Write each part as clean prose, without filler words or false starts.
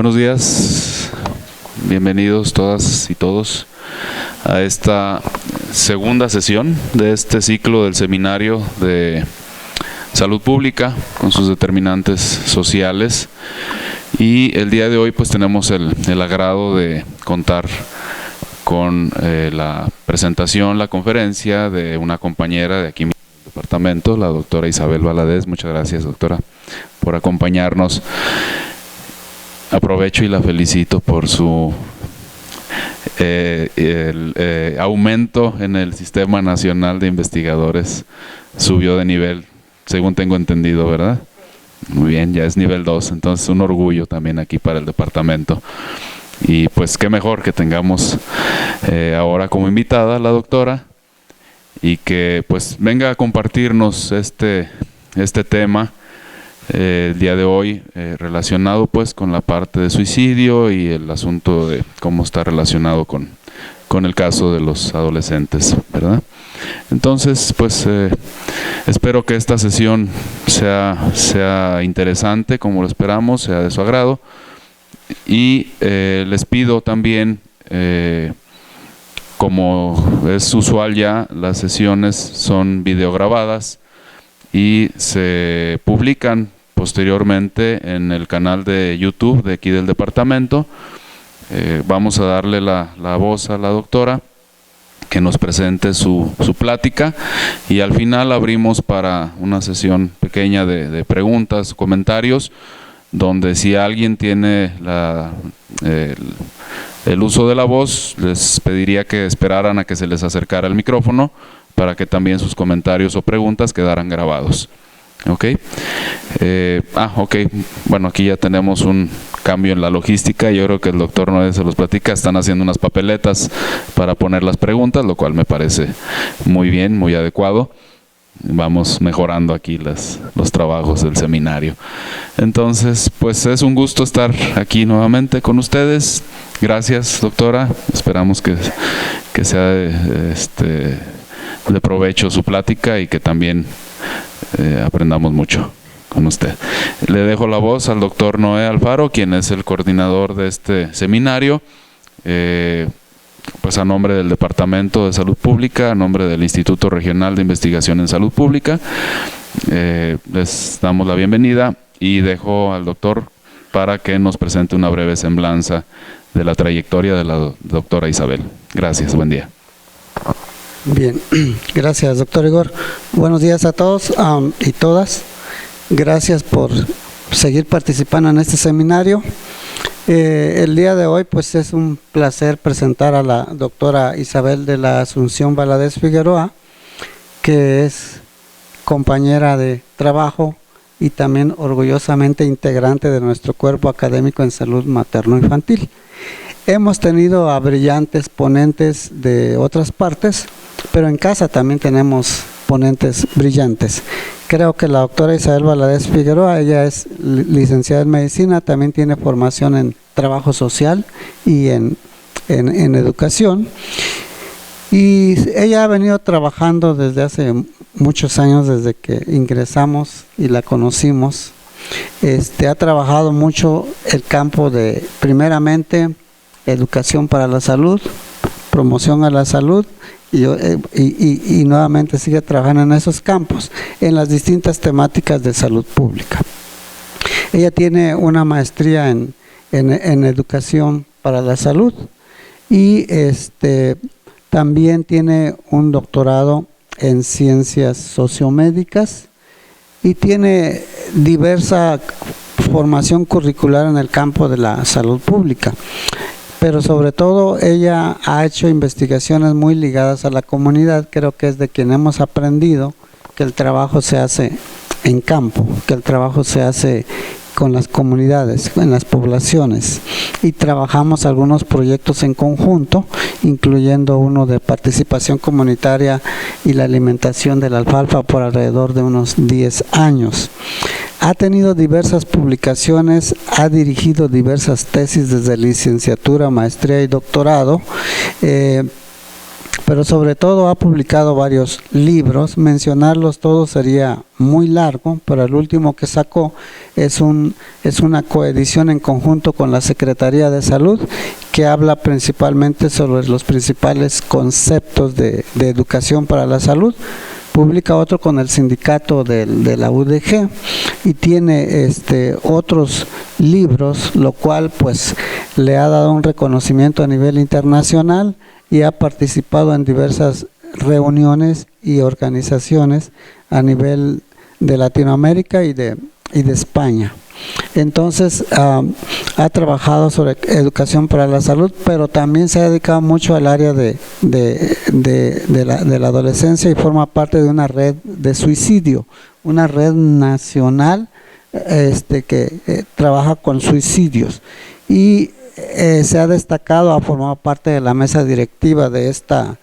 Buenos días, bienvenidos todas y todos a esta segunda sesión de este ciclo del Seminario de Salud Pública con sus determinantes sociales. Y el día de hoy pues tenemos el agrado de contar con la presentación, la conferencia de una compañera de aquí mismo del departamento, la doctora Isabel Valadez. Muchas gracias, doctora, por acompañarnos. Aprovecho y la felicito por su aumento en el Sistema Nacional de Investigadores. Subió de nivel, según tengo entendido, ¿verdad? Muy bien, ya es nivel 2, entonces un orgullo también aquí para el departamento. Y pues qué mejor que tengamos ahora como invitada a la doctora y que pues venga a compartirnos este tema el día de hoy relacionado pues con la parte de suicidio y el asunto de cómo está relacionado con el caso de los adolescentes, ¿verdad? Entonces pues espero que esta sesión sea interesante como lo esperamos, sea de su agrado, y les pido también, como es usual ya, las sesiones son videograbadas y se publican posteriormente en el canal de YouTube de aquí del departamento. Vamos a darle la voz a la doctora que nos presente su plática, y al final abrimos para una sesión pequeña de preguntas, comentarios, donde si alguien tiene el uso de la voz, les pediría que esperaran a que se les acercara el micrófono para que también sus comentarios o preguntas quedaran grabados. ¿Ok? Ok. Bueno, aquí ya tenemos un cambio en la logística. Yo creo que el doctor Noé se los platica. Están haciendo unas papeletas para poner las preguntas, lo cual me parece muy bien, muy adecuado. Vamos mejorando aquí los trabajos del seminario. Entonces, pues es un gusto estar aquí nuevamente con ustedes. Gracias, doctora. Esperamos que sea de provecho su plática y que también aprendamos mucho con usted. Le dejo la voz al doctor Noé Alfaro, quien es el coordinador de este seminario, pues a nombre del Departamento de Salud Pública, a nombre del Instituto Regional de Investigación en Salud Pública. Les damos la bienvenida y dejo al doctor para que nos presente una breve semblanza de la trayectoria de la doctora Isabel. Gracias, buen día. Bien, gracias, doctor Igor. Buenos días a todos y todas. Gracias por seguir participando en este seminario. El día de hoy pues es un placer presentar a la doctora Isabel de la Asunción Valadez Figueroa, que es compañera de trabajo y también orgullosamente integrante de nuestro cuerpo académico en salud materno-infantil. Hemos tenido a brillantes ponentes de otras partes, pero en casa también tenemos ponentes brillantes. Creo que la doctora Isabel Valadez Figueroa, ella es licenciada en medicina, también tiene formación en trabajo social y en educación. Y ella ha venido trabajando desde hace muchos años, desde que ingresamos y la conocimos. Ha trabajado mucho el campo de, primeramente, educación para la salud, promoción a la salud, y nuevamente sigue trabajando en esos campos, en las distintas temáticas de salud pública. Ella tiene una maestría en educación para la salud y también tiene un doctorado en ciencias sociomédicas y tiene diversa formación curricular en el campo de la salud pública. Pero sobre todo ella ha hecho investigaciones muy ligadas a la comunidad. Creo que es de quien hemos aprendido que el trabajo se hace en campo, que el trabajo se hace con las comunidades, en las poblaciones, y trabajamos algunos proyectos en conjunto, incluyendo uno de participación comunitaria y la alimentación de la alfalfa por alrededor de unos 10 años. Ha tenido diversas publicaciones, ha dirigido diversas tesis desde licenciatura, maestría y doctorado, pero sobre todo ha publicado varios libros. Mencionarlos todos sería muy largo, pero el último que sacó es una coedición en conjunto con la Secretaría de Salud, que habla principalmente sobre los principales conceptos de educación para la salud. Publica otro con el sindicato de la UDG y tiene otros libros, lo cual pues le ha dado un reconocimiento a nivel internacional y ha participado en diversas reuniones y organizaciones a nivel de Latinoamérica y de España. Entonces ha trabajado sobre educación para la salud, pero también se ha dedicado mucho al área de la adolescencia y forma parte de una red de suicidio, una red nacional que trabaja con suicidios, y se ha destacado, ha formado parte de la mesa directiva de esta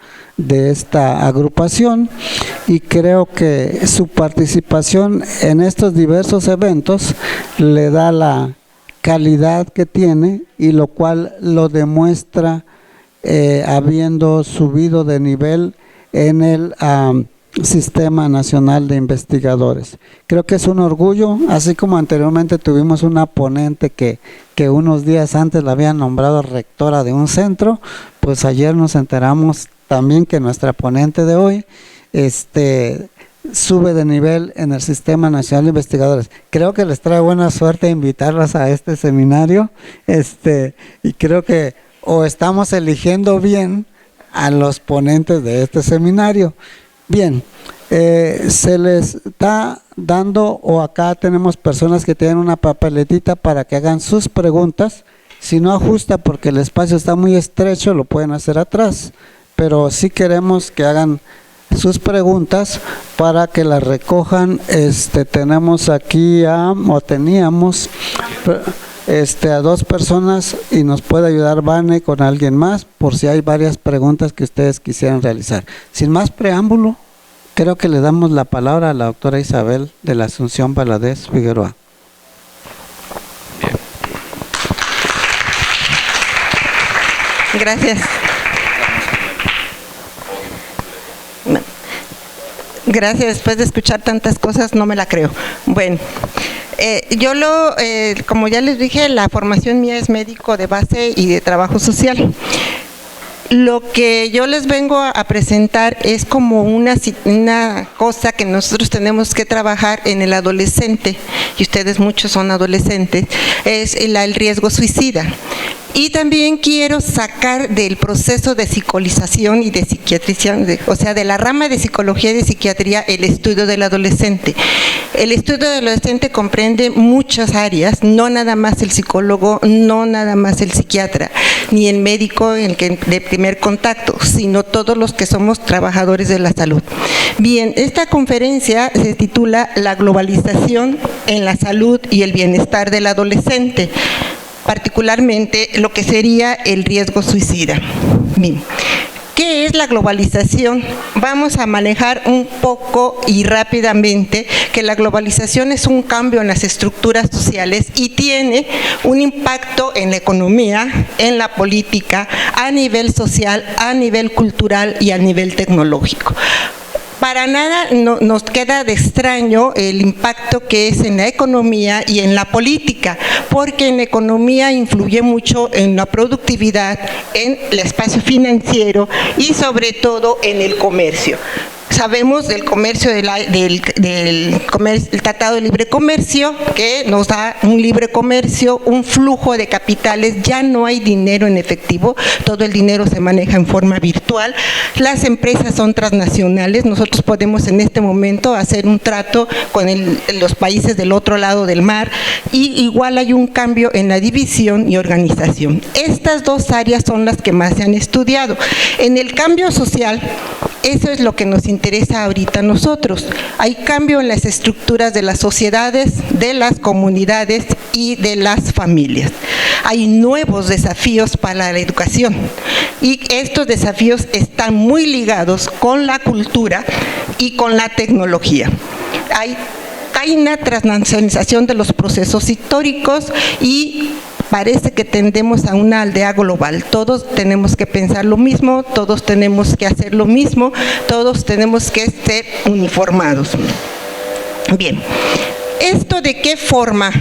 agrupación, y creo que su participación en estos diversos eventos le da la calidad que tiene, y lo cual lo demuestra habiendo subido de nivel en el Sistema Nacional de Investigadores. Creo que es un orgullo, así como anteriormente tuvimos una ponente que unos días antes la habían nombrado rectora de un centro, pues ayer nos enteramos también que nuestra ponente de hoy sube de nivel en el Sistema Nacional de Investigadores. Creo que les trae buena suerte invitarlas a este seminario, y creo que o estamos eligiendo bien a los ponentes de este seminario. Bien, se les está dando, o acá tenemos personas que tienen una papeletita para que hagan sus preguntas. Si no ajusta porque el espacio está muy estrecho, lo pueden hacer atrás, pero sí queremos que hagan sus preguntas para que las recojan. Tenemos aquí teníamos a dos personas, y nos puede ayudar Vane con alguien más por si hay varias preguntas que ustedes quisieran realizar. Sin más preámbulo, creo que le damos la palabra a la doctora Isabel de la Asunción Valadez Figueroa. Gracias. Gracias, después de escuchar tantas cosas no me la creo. Bueno, como ya les dije, la formación mía es médico de base y de trabajo social. Lo que yo les vengo a presentar es como una cosa que nosotros tenemos que trabajar en el adolescente, y ustedes muchos son adolescentes, es el riesgo suicida. Y también quiero sacar del proceso de psicolización y de psiquiatrización, o sea, de la rama de psicología y de psiquiatría, el estudio del adolescente. El estudio del adolescente comprende muchas áreas, no nada más el psicólogo, no nada más el psiquiatra, ni el médico de primer contacto, sino todos los que somos trabajadores de la salud. Bien, esta conferencia se titula La globalización en la salud y el bienestar del adolescente, particularmente lo que sería el riesgo suicida. Bien, ¿qué es la globalización? Vamos a manejar un poco y rápidamente que la globalización es un cambio en las estructuras sociales y tiene un impacto en la economía, en la política, a nivel social, a nivel cultural y a nivel tecnológico. Para nada nos queda de extraño el impacto que es en la economía y en la política, porque en la economía influye mucho en la productividad, en el espacio financiero y sobre todo en el comercio. Sabemos del comercio, del Tratado de Libre Comercio, que nos da un libre comercio, un flujo de capitales, ya no hay dinero en efectivo, todo el dinero se maneja en forma virtual, las empresas son transnacionales, nosotros podemos en este momento hacer un trato con los países del otro lado del mar, y igual hay un cambio en la división y organización. Estas dos áreas son las que más se han estudiado. En el cambio social, eso es lo que nos interesa ahorita a nosotros. Hay cambio en las estructuras de las sociedades, de las comunidades y de las familias. Hay nuevos desafíos para la educación, y estos desafíos están muy ligados con la cultura y con la tecnología. Hay una transnacionalización de los procesos históricos y parece que tendemos a una aldea global. Todos tenemos que pensar lo mismo, todos tenemos que hacer lo mismo, todos tenemos que ser uniformados. Bien, ¿esto de qué forma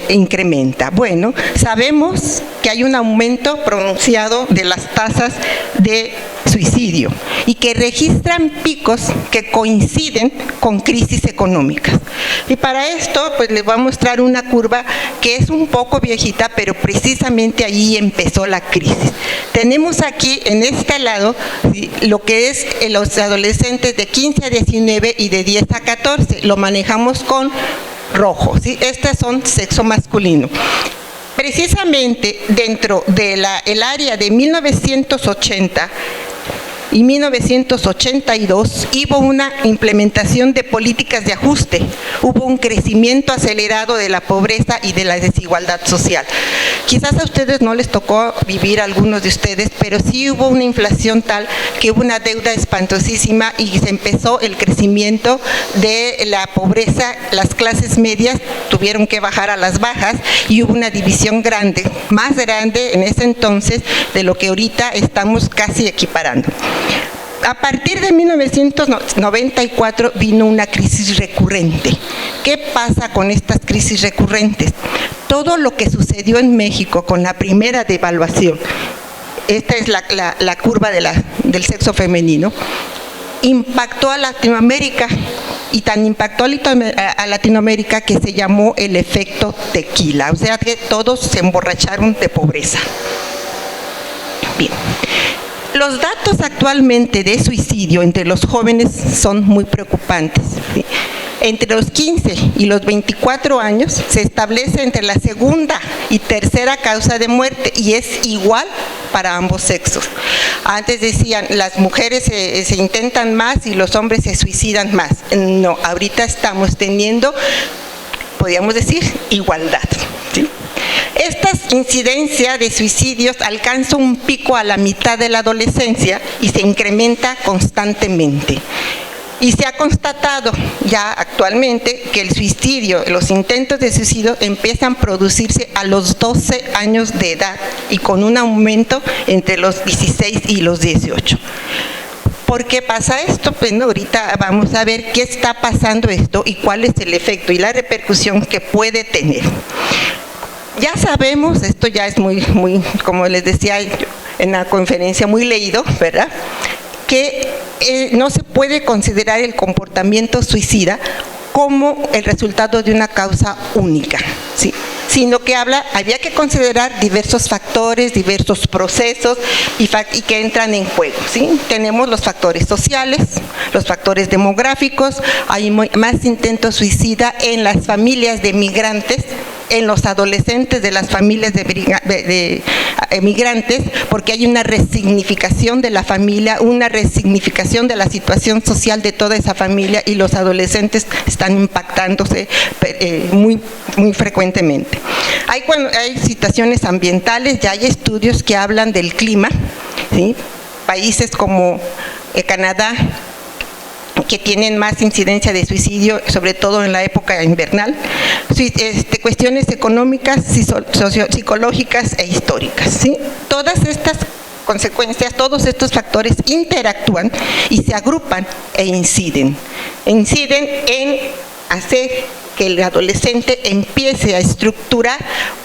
incrementa? Bueno, sabemos que hay un aumento pronunciado de las tasas de suicidio y que registran picos que coinciden con crisis económicas. Y para esto, pues les voy a mostrar una curva que es un poco viejita, pero precisamente ahí empezó la crisis. Tenemos aquí, en este lado, lo que es los adolescentes de 15 a 19 y de 10 a 14. Lo manejamos con rojo, ¿sí? Estas son sexo masculino. Precisamente dentro de el área de 1980 y 1982 hubo una implementación de políticas de ajuste, hubo un crecimiento acelerado de la pobreza y de la desigualdad social. Quizás a ustedes no les tocó vivir, a algunos de ustedes, pero sí hubo una inflación tal que hubo una deuda espantosísima y se empezó el crecimiento de la pobreza. Las clases medias tuvieron que bajar a las bajas y hubo una división grande, más grande en ese entonces de lo que ahorita estamos casi equiparando. A partir de 1994 vino una crisis recurrente. ¿Qué pasa con estas crisis recurrentes? Todo lo que sucedió en México con la primera devaluación, esta es la curva del sexo femenino, impactó a Latinoamérica, y tan impactó a Latinoamérica que se llamó el efecto tequila, o sea que todos se emborracharon de pobreza. Bien. Los datos actualmente de suicidio entre los jóvenes son muy preocupantes. ¿Sí? Entre los 15 y los 24 años se establece entre la segunda y tercera causa de muerte y es igual para ambos sexos. Antes decían, las mujeres se intentan más y los hombres se suicidan más. No, ahorita estamos teniendo, podríamos decir, igualdad. ¿Sí? Esta incidencia de suicidios alcanza un pico a la mitad de la adolescencia y se incrementa constantemente. Y se ha constatado ya actualmente que el suicidio, los intentos de suicidio empiezan a producirse a los 12 años de edad y con un aumento entre los 16 y los 18. ¿Por qué pasa esto? Pues no, ahorita vamos a ver qué está pasando esto y cuál es el efecto y la repercusión que puede tener. Ya sabemos, esto ya es muy, como les decía en la conferencia, muy leído, ¿verdad?, que no se puede considerar el comportamiento suicida como el resultado de una causa única, ¿sí?, sino que había que considerar diversos factores, diversos procesos y que entran en juego, ¿sí? Tenemos los factores sociales, los factores demográficos, hay más intentos suicida en las familias de migrantes, en los adolescentes de las familias de migrantes, porque hay una resignificación de la familia, una resignificación de la situación social de toda esa familia y los adolescentes están impactándose muy frecuentemente. Hay situaciones ambientales, ya hay estudios que hablan del clima, ¿sí? Países como Canadá, que tienen más incidencia de suicidio, sobre todo en la época invernal, cuestiones económicas, psicológicas e históricas, ¿sí? Todas estas consecuencias, todos estos factores interactúan y se agrupan e inciden en hacer que el adolescente empiece a estructurar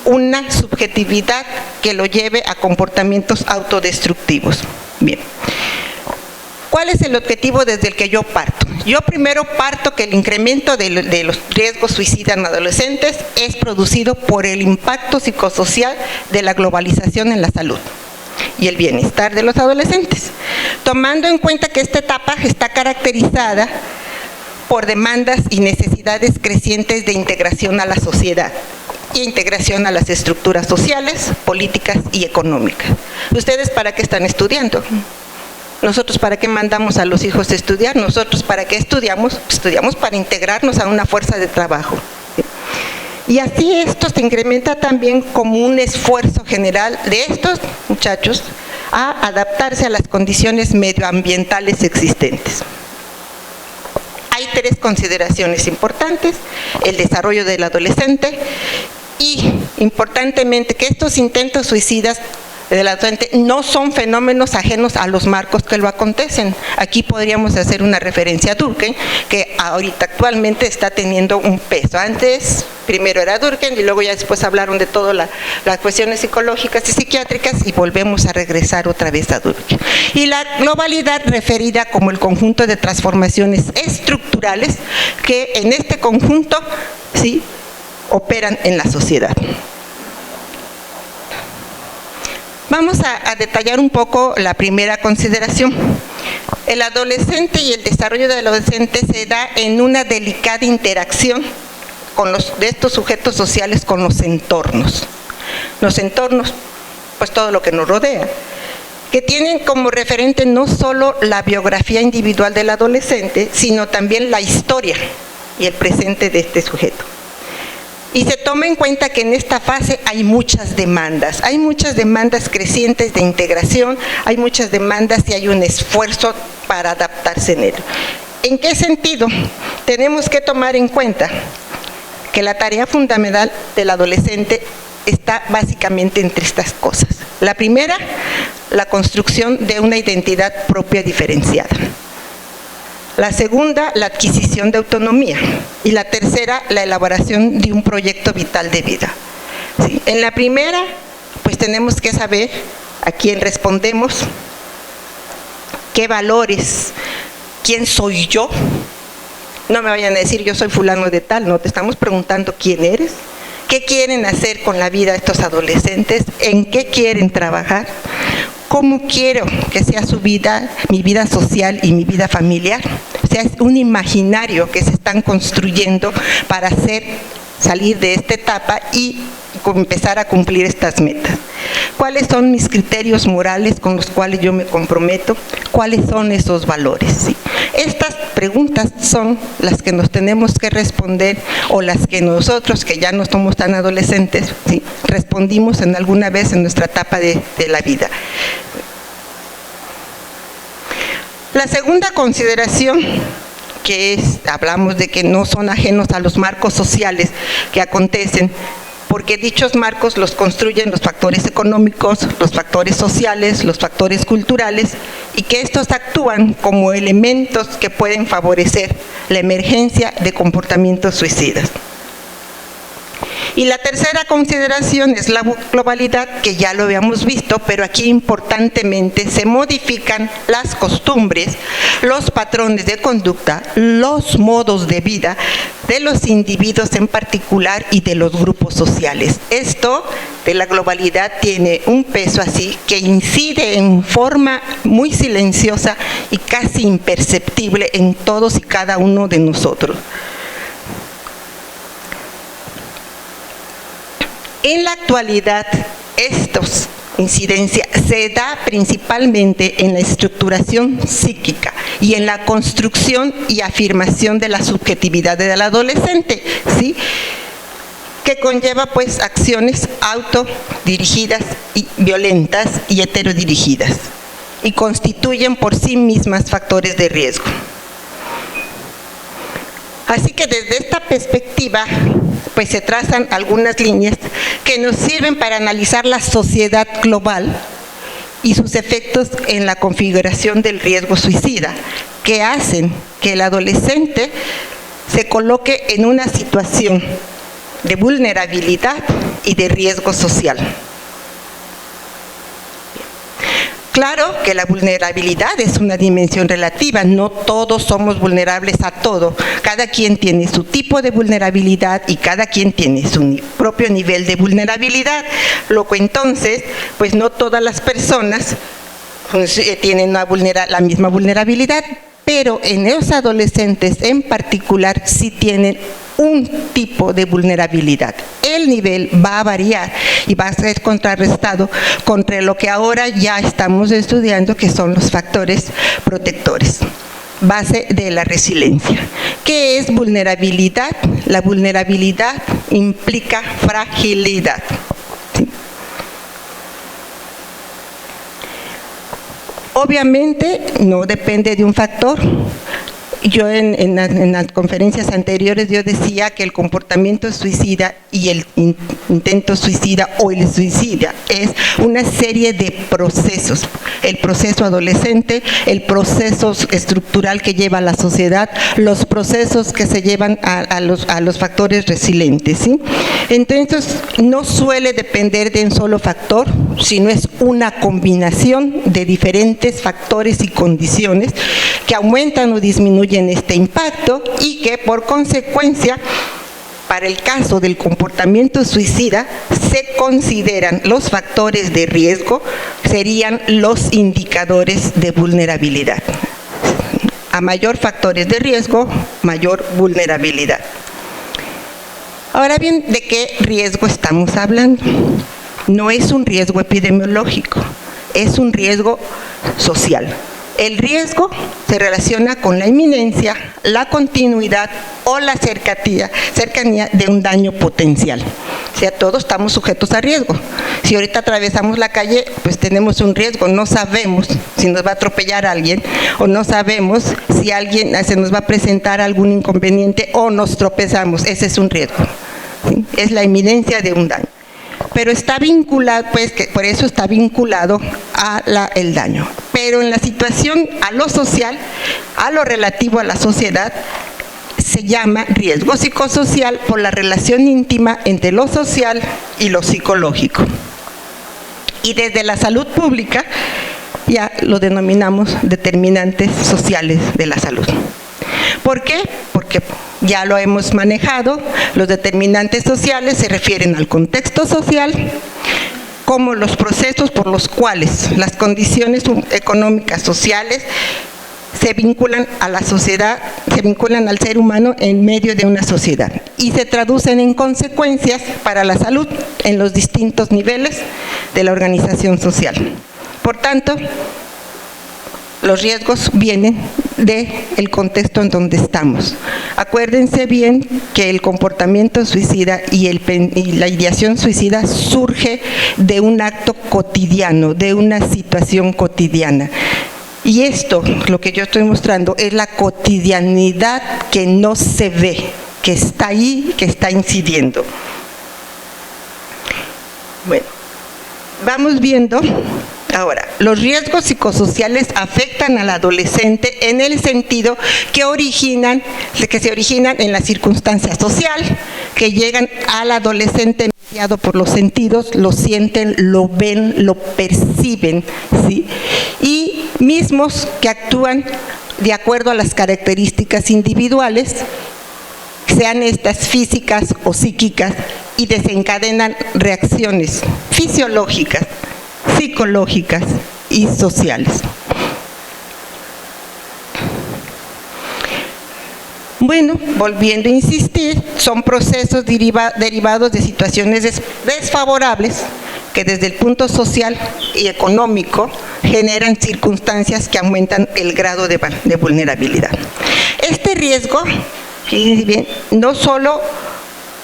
una subjetividad que lo lleve a comportamientos autodestructivos. Bien. ¿Cuál es el objetivo desde el que yo parto? Yo primero parto que el incremento de los riesgos suicidas en adolescentes es producido por el impacto psicosocial de la globalización en la salud y el bienestar de los adolescentes, tomando en cuenta que esta etapa está caracterizada por demandas y necesidades crecientes de integración a la sociedad e integración a las estructuras sociales, políticas y económicas. ¿Ustedes para qué están estudiando? ¿Nosotros para qué mandamos a los hijos a estudiar? ¿Nosotros para qué estudiamos? Estudiamos para integrarnos a una fuerza de trabajo. Y así esto se incrementa también como un esfuerzo general de estos muchachos a adaptarse a las condiciones medioambientales existentes. Hay tres consideraciones importantes: el desarrollo del adolescente y importantemente que estos intentos suicidas del adolescente no son fenómenos ajenos a los marcos que lo acontecen. Aquí podríamos hacer una referencia a Durkheim, que ahorita actualmente está teniendo un peso. Antes, primero era Durkheim y luego ya después hablaron de todas las cuestiones psicológicas y psiquiátricas y volvemos a regresar otra vez a Durkheim. Y la globalidad referida como el conjunto de transformaciones estructurales que en este conjunto sí operan en la sociedad. Vamos a detallar un poco la primera consideración. El adolescente y el desarrollo del adolescente se da en una delicada interacción de estos sujetos sociales con los entornos. Los entornos, pues todo lo que nos rodea, que tienen como referente no solo la biografía individual del adolescente, sino también la historia y el presente de este sujeto. Y se toma en cuenta que en esta fase hay muchas demandas crecientes de integración, hay muchas demandas y hay un esfuerzo para adaptarse en él. ¿En qué sentido? Tenemos que tomar en cuenta que la tarea fundamental del adolescente está básicamente entre estas cosas. La primera, la construcción de una identidad propia diferenciada. La segunda, la adquisición de autonomía. Y la tercera, la elaboración de un proyecto vital de vida. ¿Sí? En la primera, pues tenemos que saber a quién respondemos, qué valores, quién soy yo. No me vayan a decir yo soy fulano de tal, no, te estamos preguntando quién eres, qué quieren hacer con la vida estos adolescentes, en qué quieren trabajar, cómo quiero que sea su vida, mi vida social y mi vida familiar. O sea, es un imaginario que se están construyendo para salir de esta etapa y empezar a cumplir estas metas. ¿Cuáles son mis criterios morales con los cuales yo me comprometo? ¿Cuáles son esos valores? ¿Sí? Estas preguntas son las que nos tenemos que responder o las que nosotros, que ya no somos tan adolescentes, ¿sí?, respondimos en alguna vez en nuestra etapa de la vida. La segunda consideración, hablamos de que no son ajenos a los marcos sociales que acontecen, porque dichos marcos los construyen los factores económicos, los factores sociales, los factores culturales, y que estos actúan como elementos que pueden favorecer la emergencia de comportamientos suicidas. Y la tercera consideración es la globalidad, que ya lo habíamos visto, pero aquí importantemente se modifican las costumbres, los patrones de conducta, los modos de vida de los individuos en particular y de los grupos sociales. Esto de la globalidad tiene un peso así que incide en forma muy silenciosa y casi imperceptible en todos y cada uno de nosotros. En la actualidad, estas incidencias se da principalmente en la estructuración psíquica y en la construcción y afirmación de la subjetividad del adolescente, ¿sí?, que conlleva pues acciones autodirigidas y violentas y heterodirigidas y constituyen por sí mismas factores de riesgo. Así que desde esta perspectiva, pues se trazan algunas líneas que nos sirven para analizar la sociedad global y sus efectos en la configuración del riesgo suicida, que hacen que el adolescente se coloque en una situación de vulnerabilidad y de riesgo social. Claro que la vulnerabilidad es una dimensión relativa, no todos somos vulnerables a todo, cada quien tiene su tipo de vulnerabilidad y cada quien tiene su propio nivel de vulnerabilidad, lo que entonces, pues no todas las personas tienen la misma vulnerabilidad, pero en los adolescentes en particular sí tienen un tipo de vulnerabilidad. El nivel va a variar y va a ser contrarrestado contra lo que ahora ya estamos estudiando, que son los factores protectores, base de la resiliencia. ¿Qué es vulnerabilidad? La vulnerabilidad implica fragilidad. ¿Sí? Obviamente no depende de un factor. yo en las conferencias anteriores yo decía que el comportamiento suicida y el intento suicida o el suicida es una serie de procesos. El proceso adolescente, el proceso estructural que lleva a la sociedad, los procesos que se llevan a los factores resilientes, ¿sí? Entonces, no suele depender de un solo factor, sino es una combinación de diferentes factores y condiciones que aumentan o disminuyen este impacto y que por consecuencia, para el caso del comportamiento suicida, se consideran los factores de riesgo, serían los indicadores de vulnerabilidad. A mayor factores de riesgo, mayor vulnerabilidad. Ahora bien, ¿de qué riesgo estamos hablando? No es un riesgo epidemiológico, es un riesgo social. El riesgo se relaciona con la inminencia, la continuidad o la cercanía de un daño potencial. O sea, todos estamos sujetos a riesgo. Si ahorita atravesamos la calle, pues tenemos un riesgo. No sabemos si nos va a atropellar alguien o no sabemos si alguien se nos va a presentar algún inconveniente o nos tropezamos. Ese es un riesgo, ¿sí? Es la inminencia de un daño. Pero está vinculado, pues, que por eso está vinculado a el daño. Pero en la situación a lo social, a lo relativo a la sociedad, se llama riesgo psicosocial por la relación íntima entre lo social y lo psicológico. Y desde la salud pública ya lo denominamos determinantes sociales de la salud. ¿Por qué? Porque ya lo hemos manejado, los determinantes sociales se refieren al contexto social, como los procesos por los cuales las condiciones económicas sociales se vinculan a la sociedad, se vinculan al ser humano en medio de una sociedad y se traducen en consecuencias para la salud en los distintos niveles de la organización social. Por tanto, los riesgos vienen del contexto en donde estamos. Acuérdense bien que el comportamiento suicida y la ideación suicida surge de un acto cotidiano, de una situación cotidiana. Y esto, lo que yo estoy mostrando, es la cotidianidad que no se ve, que está ahí, que está incidiendo. Bueno, vamos viendo. Ahora, los riesgos psicosociales afectan al adolescente en el sentido que se originan en la circunstancia social, que llegan al adolescente mediado por los sentidos, lo sienten, lo ven, lo perciben, ¿sí? Y mismos que actúan de acuerdo a las características individuales, sean estas físicas o psíquicas, y desencadenan reacciones fisiológicas, psicológicas y sociales. Bueno, volviendo a insistir, son procesos derivados de situaciones desfavorables que desde el punto social y económico generan circunstancias que aumentan el grado de vulnerabilidad. Este riesgo, fíjense bien, no solo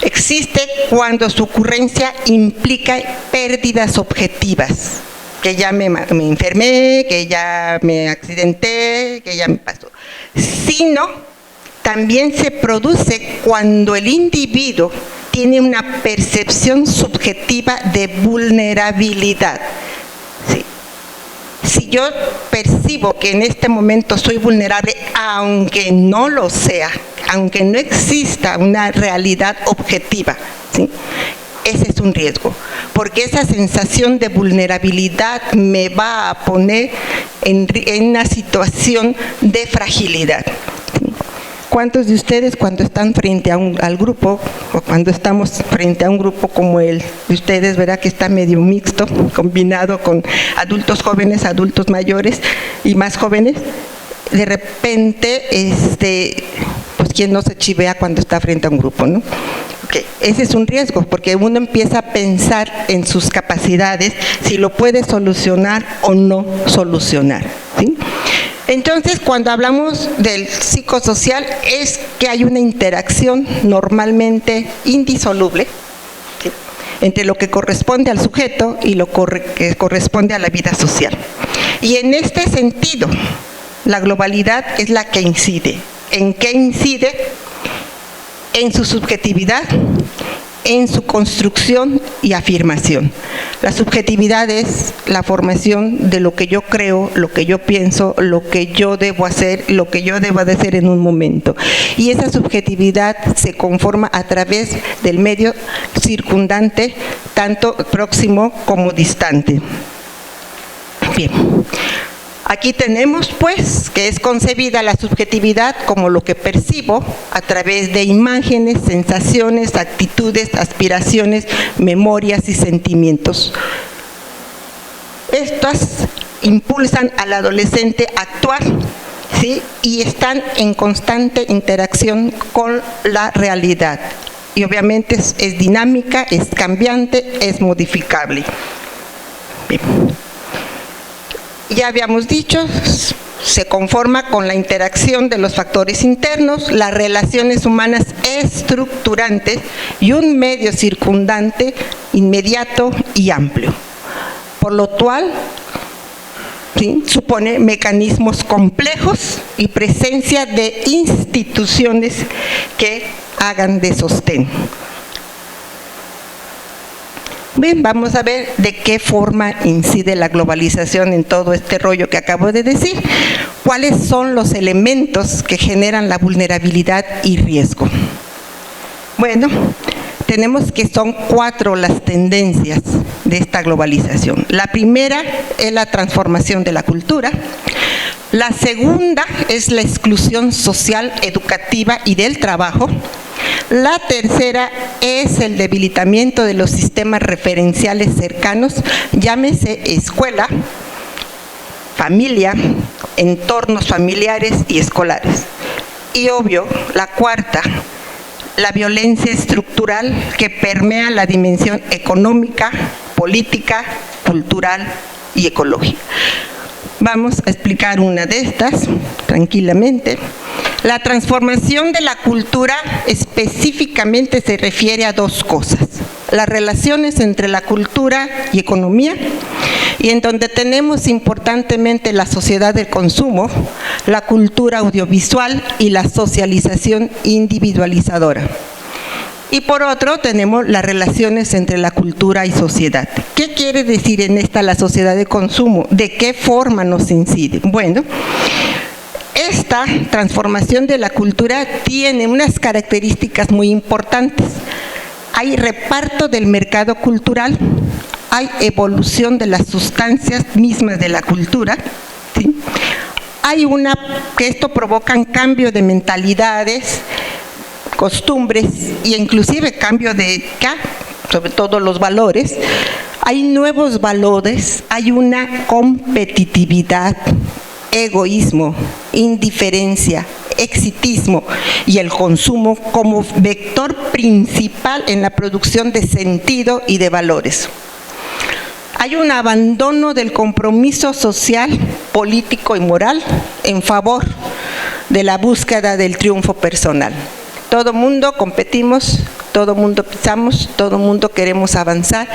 existe cuando su ocurrencia implica pérdidas objetivas, que ya me enfermé, que ya me accidenté, que ya me pasó, sino también se produce cuando el individuo tiene una percepción subjetiva de vulnerabilidad. ¿Sí? Si yo percibo que en este momento soy vulnerable, aunque no lo sea, aunque no exista una realidad objetiva, ¿sí? Ese es un riesgo, porque esa sensación de vulnerabilidad me va a poner en una situación de fragilidad. ¿Cuántos de ustedes cuando están frente al grupo, o cuando estamos frente a un grupo como el de ustedes, verá que está medio mixto, combinado con adultos jóvenes, adultos mayores y más jóvenes, de repente, pues quién no se chivea cuando está frente a un grupo, ¿no? Okay. Ese es un riesgo, porque uno empieza a pensar en sus capacidades, si lo puede solucionar o no solucionar, ¿sí? Entonces, cuando hablamos del psicosocial, es que hay una interacción normalmente indisoluble, ¿sí?, entre lo que corresponde al sujeto y lo que corresponde a la vida social. Y en este sentido, la globalidad es la que incide, ¿En qué incide? En su subjetividad, en su construcción y afirmación. La subjetividad es la formación de lo que yo creo, lo que yo pienso, lo que yo debo hacer, lo que yo debo de hacer en un momento. Y esa subjetividad se conforma a través del medio circundante, tanto próximo como distante. Bien. Aquí tenemos, pues, que es concebida la subjetividad como lo que percibo a través de imágenes, sensaciones, actitudes, aspiraciones, memorias y sentimientos. Estas impulsan al adolescente a actuar, ¿sí? Y están en constante interacción con la realidad. Y obviamente es dinámica, es cambiante, es modificable. Bien. Ya habíamos dicho, se conforma con la interacción de los factores internos, las relaciones humanas estructurantes y un medio circundante inmediato y amplio. Por lo cual, ¿sí?, supone mecanismos complejos y presencia de instituciones que hagan de sostén. Bien, vamos a ver de qué forma incide la globalización en todo este rollo que acabo de decir. ¿Cuáles son los elementos que generan la vulnerabilidad y riesgo? Bueno, tenemos que son 4 las tendencias de esta globalización. La primera es la transformación de la cultura. La segunda es la exclusión social, educativa y del trabajo. La tercera es el debilitamiento de los sistemas referenciales cercanos, llámese escuela, familia, entornos familiares y escolares. Y obvio, la cuarta, la violencia estructural que permea la dimensión económica, política, cultural y ecológica. Vamos a explicar una de estas tranquilamente. La transformación de la cultura específicamente se refiere a 2 cosas: las relaciones entre la cultura y economía, y en donde tenemos importantemente la sociedad del consumo, la cultura audiovisual y la socialización individualizadora. Y por otro tenemos las relaciones entre la cultura y sociedad. ¿Qué quiere decir en esta la sociedad de consumo? ¿De qué forma nos incide? Bueno, esta transformación de la cultura tiene unas características muy importantes. Hay reparto del mercado cultural, hay evolución de las sustancias mismas de la cultura, ¿sí? Hay que esto provoca un cambio de mentalidades, costumbres e inclusive cambio de, sobre todo los valores. Hay nuevos valores, hay una competitividad, egoísmo, indiferencia, exitismo y el consumo como vector principal en la producción de sentido y de valores. Hay un abandono del compromiso social, político y moral en favor de la búsqueda del triunfo personal. Todo mundo competimos, todo mundo pisamos, todo mundo queremos avanzar,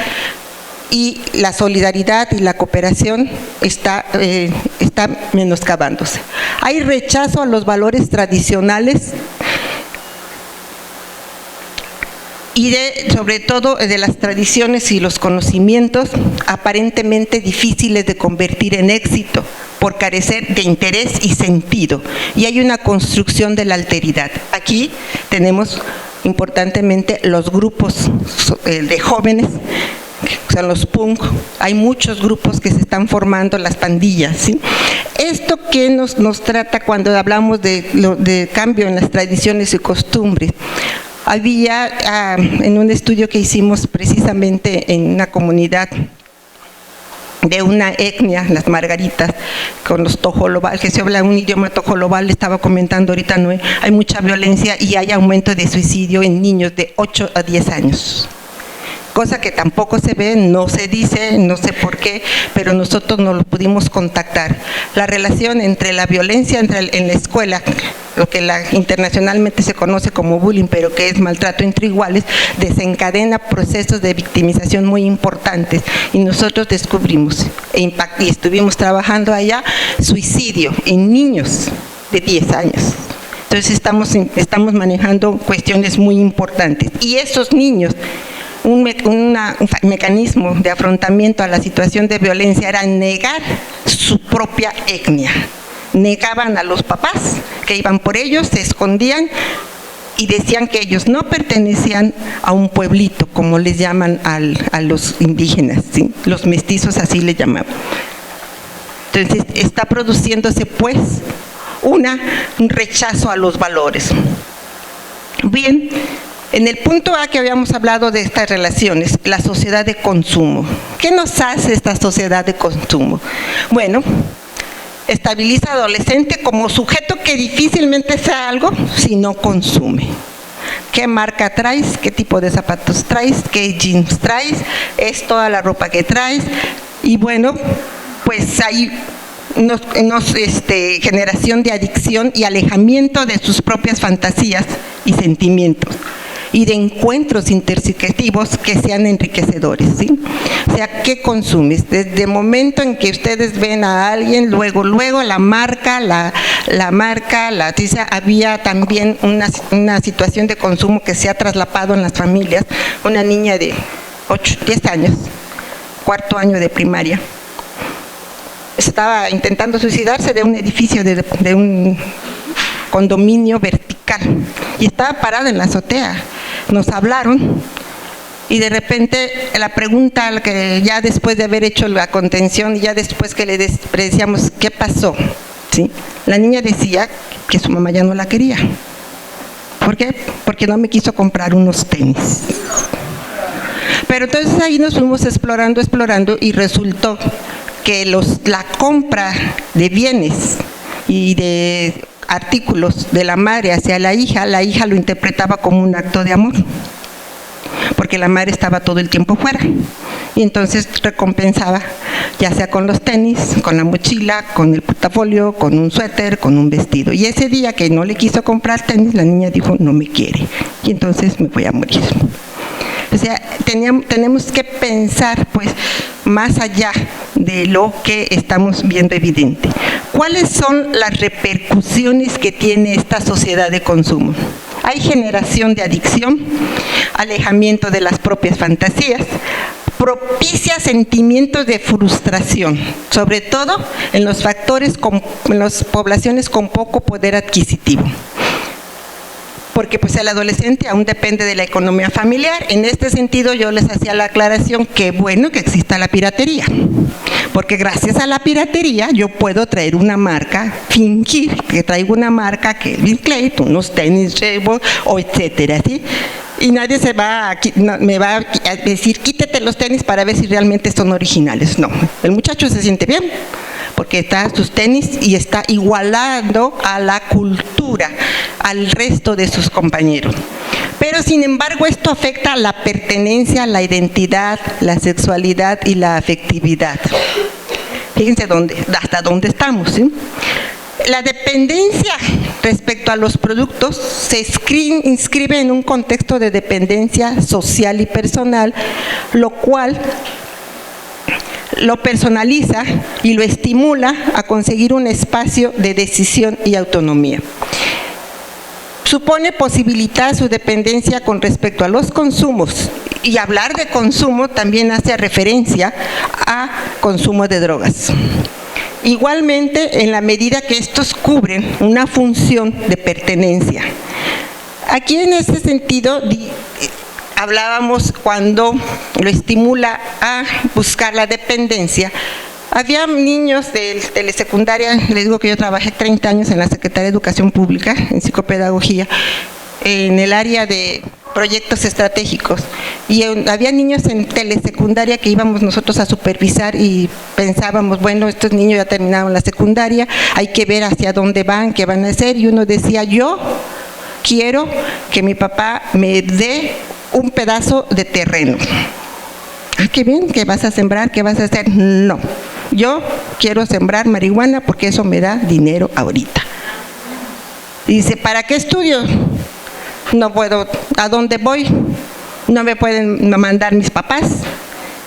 y la solidaridad y la cooperación está menoscabándose. Hay rechazo a los valores tradicionales y sobre todo de las tradiciones y los conocimientos aparentemente difíciles de convertir en éxito por carecer de interés y sentido, y hay una construcción de la alteridad. Aquí tenemos importantemente los grupos de jóvenes, o sea, los punk. Hay muchos grupos que se están formando, las pandillas, ¿sí? Esto que nos trata cuando hablamos de cambio en las tradiciones y costumbres. Había en un estudio que hicimos precisamente en una comunidad de una etnia, las margaritas, con los tojolobal, que se habla un idioma tojolobal, estaba comentando ahorita, ¿no? Hay mucha violencia y hay aumento de suicidio en niños de 8 a 10 años. Cosa que tampoco se ve, no se dice, no sé por qué, pero nosotros no lo pudimos contactar. La relación entre la violencia en la escuela, lo que internacionalmente se conoce como bullying, pero que es maltrato entre iguales, desencadena procesos de victimización muy importantes. Y nosotros descubrimos, y estuvimos trabajando allá, suicidio en niños de 10 años. Entonces estamos manejando cuestiones muy importantes. Y esos niños, un mecanismo de afrontamiento a la situación de violencia era negar su propia etnia. Negaban a los papás que iban por ellos, se escondían y decían que ellos no pertenecían a un pueblito, como les llaman a los indígenas, ¿sí? Los mestizos así le llamaban. Entonces está produciéndose pues un rechazo a los valores. Bien, en el punto A que habíamos hablado de estas relaciones, la sociedad de consumo. ¿Qué nos hace esta sociedad de consumo? Bueno, estabiliza al adolescente como sujeto que difícilmente sea algo si no consume. ¿Qué marca traes? ¿Qué tipo de zapatos traes? ¿Qué jeans traes? ¿Es toda la ropa que traes? Y bueno, pues hay generación de adicción y alejamiento de sus propias fantasías y sentimientos, y de encuentros intersubjetivos que sean enriquecedores, ¿sí? O sea, ¿qué consumes? Desde el momento en que ustedes ven a alguien, luego la marca, había también una situación de consumo que se ha traslapado en las familias. Una niña de 10 años, cuarto año de primaria, estaba intentando suicidarse de un edificio, de un condominio vertical, y estaba parada en la azotea. Nos hablaron y de repente la pregunta, que ya después de haber hecho la contención y ya después que le decíamos ¿qué pasó? ¿Sí? La niña decía que su mamá ya no la quería. ¿Por qué? Porque no me quiso comprar unos tenis. Pero entonces ahí nos fuimos explorando y resultó que la compra de bienes y de artículos de la madre hacia la hija lo interpretaba como un acto de amor, porque la madre estaba todo el tiempo fuera, y entonces recompensaba, ya sea con los tenis, con la mochila, con el portafolio, con un suéter, con un vestido. Y ese día que no le quiso comprar tenis, la niña dijo, no me quiere, y entonces me voy a morir. O sea, tenemos que pensar pues más allá de lo que estamos viendo evidente. ¿Cuáles son las repercusiones que tiene esta sociedad de consumo? Hay generación de adicción, alejamiento de las propias fantasías, propicia sentimientos de frustración, sobre todo en las poblaciones con poco poder adquisitivo. Porque pues el adolescente aún depende de la economía familiar. En este sentido yo les hacía la aclaración que bueno que exista la piratería, porque gracias a la piratería yo puedo traer una marca, fingir que traigo una marca, Calvin Klein, unos tenis Reebok o etcétera, ¿sí? Y nadie me va a decir quítate los tenis para ver si realmente son originales. No, el muchacho se siente bien porque está sus tenis y está igualando a la cultura, al resto de sus compañeros. Pero sin embargo esto afecta a la pertenencia, la identidad, la sexualidad y la afectividad. Fíjense hasta dónde estamos, ¿sí? La dependencia respecto a los productos se inscribe en un contexto de dependencia social y personal, lo cual lo personaliza y lo estimula a conseguir un espacio de decisión y autonomía. Supone posibilitar su dependencia con respecto a los consumos, y hablar de consumo también hace referencia a consumo de drogas. Igualmente, en la medida que estos cubren una función de pertenencia. Aquí en este sentido hablábamos cuando lo estimula a buscar la dependencia. Había niños de telesecundaria, les digo que yo trabajé 30 años en la Secretaría de Educación Pública, en psicopedagogía, en el área de proyectos estratégicos, y había niños en telesecundaria que íbamos nosotros a supervisar y pensábamos, bueno, estos niños ya terminaron la secundaria, hay que ver hacia dónde van, qué van a hacer, y uno decía, yo quiero que mi papá me dé un pedazo de terreno. Qué bien, ¿qué vas a sembrar? ¿Qué vas a hacer? No, yo quiero sembrar marihuana porque eso me da dinero ahorita. Y dice, ¿para qué estudio? No puedo, ¿a dónde voy? No me pueden mandar mis papás,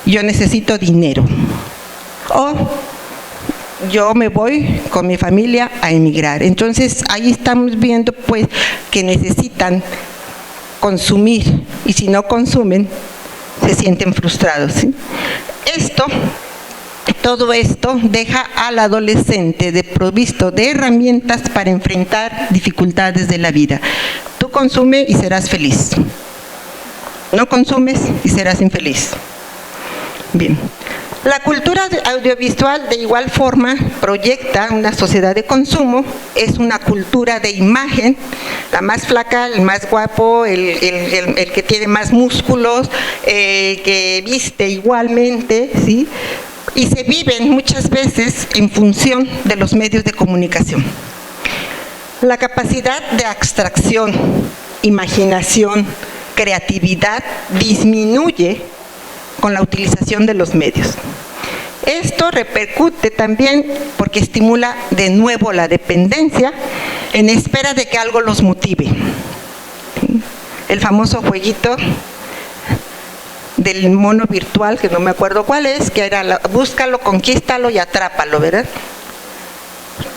yo necesito dinero. O yo me voy con mi familia a emigrar. Entonces, ahí estamos viendo pues que necesitan consumir, y si no consumen, se sienten frustrados, ¿sí? Todo esto deja al adolescente desprovisto de herramientas para enfrentar dificultades de la vida. Tú consume y serás feliz. No consumes y serás infeliz. Bien. La cultura audiovisual de igual forma proyecta una sociedad de consumo, es una cultura de imagen, la más flaca, el más guapo, el que tiene más músculos, que viste igualmente, ¿sí? Y se viven muchas veces en función de los medios de comunicación. La capacidad de abstracción, imaginación, creatividad disminuye con la utilización de los medios. Esto repercute también porque estimula de nuevo la dependencia en espera de que algo los motive. El famoso jueguito del mono virtual, que no me acuerdo cuál es, que era búscalo, conquístalo y atrápalo, ¿verdad?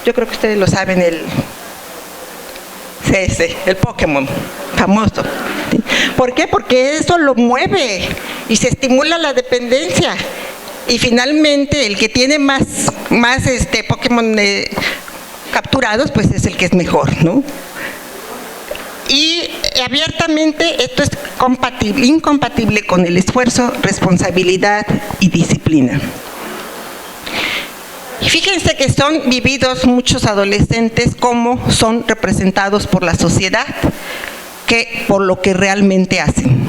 Yo creo que ustedes lo saben, el Pokémon famoso. ¿Por qué? Porque eso lo mueve y se estimula la dependencia. Y finalmente el que tiene más Pokémon capturados, pues es el que es mejor, ¿no? Y abiertamente esto es incompatible con el esfuerzo, responsabilidad y disciplina. Y fíjense que son vividos muchos adolescentes como son representados por la sociedad, que por lo que realmente hacen.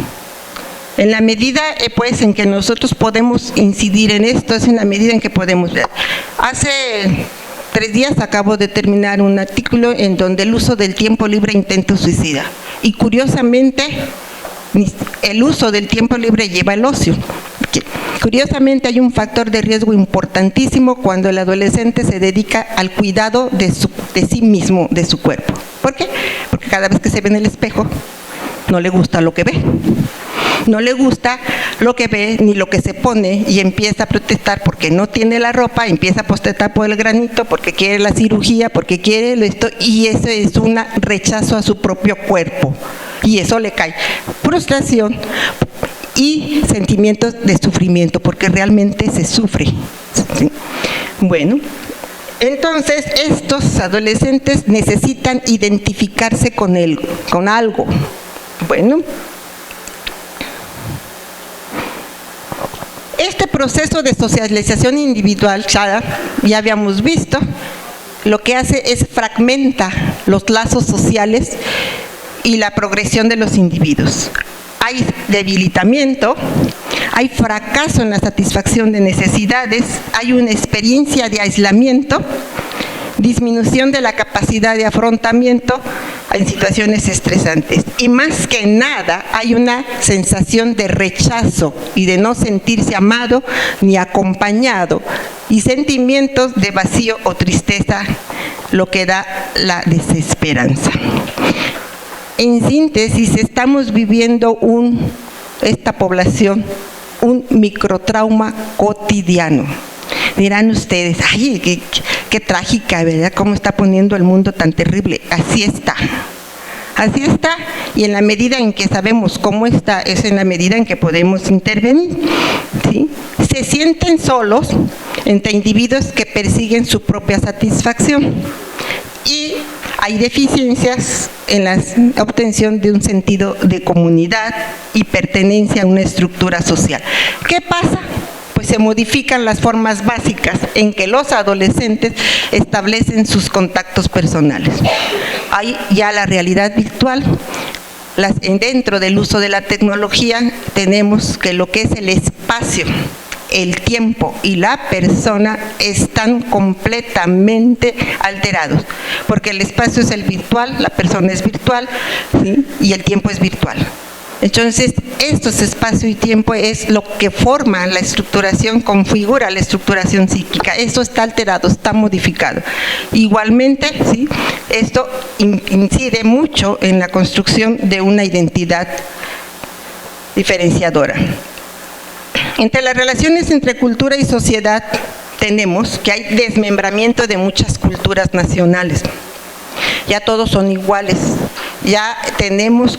En la medida pues en que nosotros podemos incidir en esto, es en la medida en que podemos ver. Hace 3 días acabo de terminar un artículo en donde el uso del tiempo libre intenta suicida. Y curiosamente, el uso del tiempo libre lleva al ocio. Curiosamente hay un factor de riesgo importantísimo cuando el adolescente se dedica al cuidado de sí mismo, de su cuerpo. ¿Por qué? Porque cada vez que se ve en el espejo, no le gusta lo que ve. No le gusta lo que ve ni lo que se pone y empieza a protestar porque no tiene la ropa, empieza a protestar por el granito, porque quiere la cirugía, porque quiere esto, y eso es un rechazo a su propio cuerpo. Y eso le cae frustración y sentimientos de sufrimiento, porque realmente se sufre, ¿sí? Bueno, entonces estos adolescentes necesitan identificarse con algo. Bueno, este proceso de socialización individual, ya habíamos visto, lo que hace es fragmenta los lazos sociales y la progresión de los individuos. Hay debilitamiento, hay fracaso en la satisfacción de necesidades, hay una experiencia de aislamiento, disminución de la capacidad de afrontamiento en situaciones estresantes. Y más que nada, hay una sensación de rechazo y de no sentirse amado ni acompañado, y sentimientos de vacío o tristeza, lo que da la desesperanza. En síntesis, estamos viviendo esta población un microtrauma cotidiano. Dirán ustedes, ay, qué trágica, ¿verdad? ¿Cómo está poniendo el mundo tan terrible? Así está. Así está, y en la medida en que sabemos cómo está, es en la medida en que podemos intervenir, ¿sí? Se sienten solos entre individuos que persiguen su propia satisfacción, y hay deficiencias en la obtención de un sentido de comunidad y pertenencia a una estructura social. ¿Qué pasa? Pues se modifican las formas básicas en que los adolescentes establecen sus contactos personales. Hay ya la realidad virtual. Dentro del uso de la tecnología tenemos que lo que es el espacio, el tiempo y la persona están completamente alterados, porque el espacio es el virtual, la persona es virtual, ¿sí? Y el tiempo es virtual. Entonces, estos espacio y tiempo es lo que forma la estructuración, configura la estructuración psíquica. Esto está alterado, está modificado. Igualmente, ¿sí? Esto incide mucho en la construcción de una identidad diferenciadora. Entre las relaciones entre cultura y sociedad tenemos que hay desmembramiento de muchas culturas nacionales. Ya todos son iguales, ya tenemos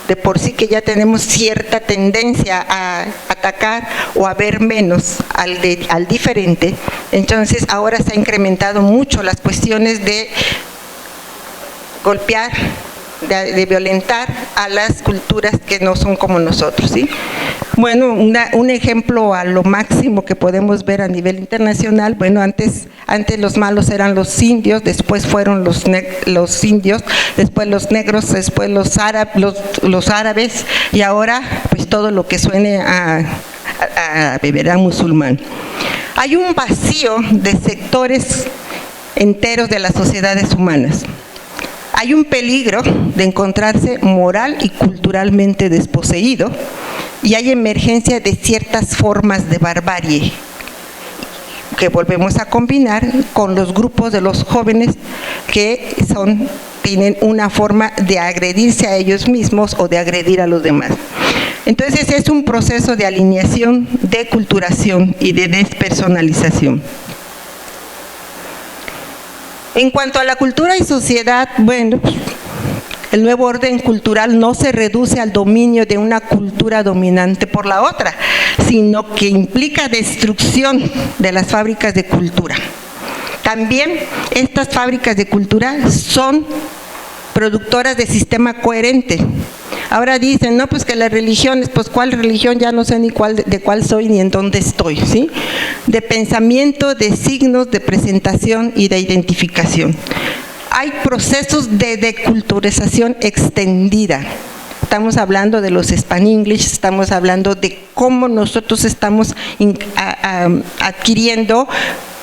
de por sí que ya tenemos cierta tendencia a atacar o a ver menos al diferente. Entonces ahora se ha incrementado mucho las cuestiones de golpear, de violentar a las culturas que no son como nosotros, ¿sí? Bueno, un ejemplo a lo máximo que podemos ver a nivel internacional, bueno, antes los malos eran los indios, después fueron los indios, después los negros, después los árabes, y ahora pues todo lo que suene a beberá musulmán. Hay un vacío de sectores enteros de las sociedades humanas. Hay un peligro de encontrarse moral y culturalmente desposeído, y hay emergencia de ciertas formas de barbarie que volvemos a combinar con los grupos de los jóvenes que tienen una forma de agredirse a ellos mismos o de agredir a los demás. Entonces es un proceso de alineación, de culturación y de despersonalización. En cuanto a la cultura y sociedad, bueno, el nuevo orden cultural no se reduce al dominio de una cultura dominante por la otra, sino que implica destrucción de las fábricas de cultura. También estas fábricas de cultura son productoras de sistema coherente. Ahora dicen, no, pues que las religiones, pues ¿cuál religión? Ya no sé ni de cuál soy ni en dónde estoy, ¿sí? De pensamiento, de signos, de presentación y de identificación. Hay procesos de deculturización extendida. Estamos hablando de los Span-English, estamos hablando de cómo nosotros estamos adquiriendo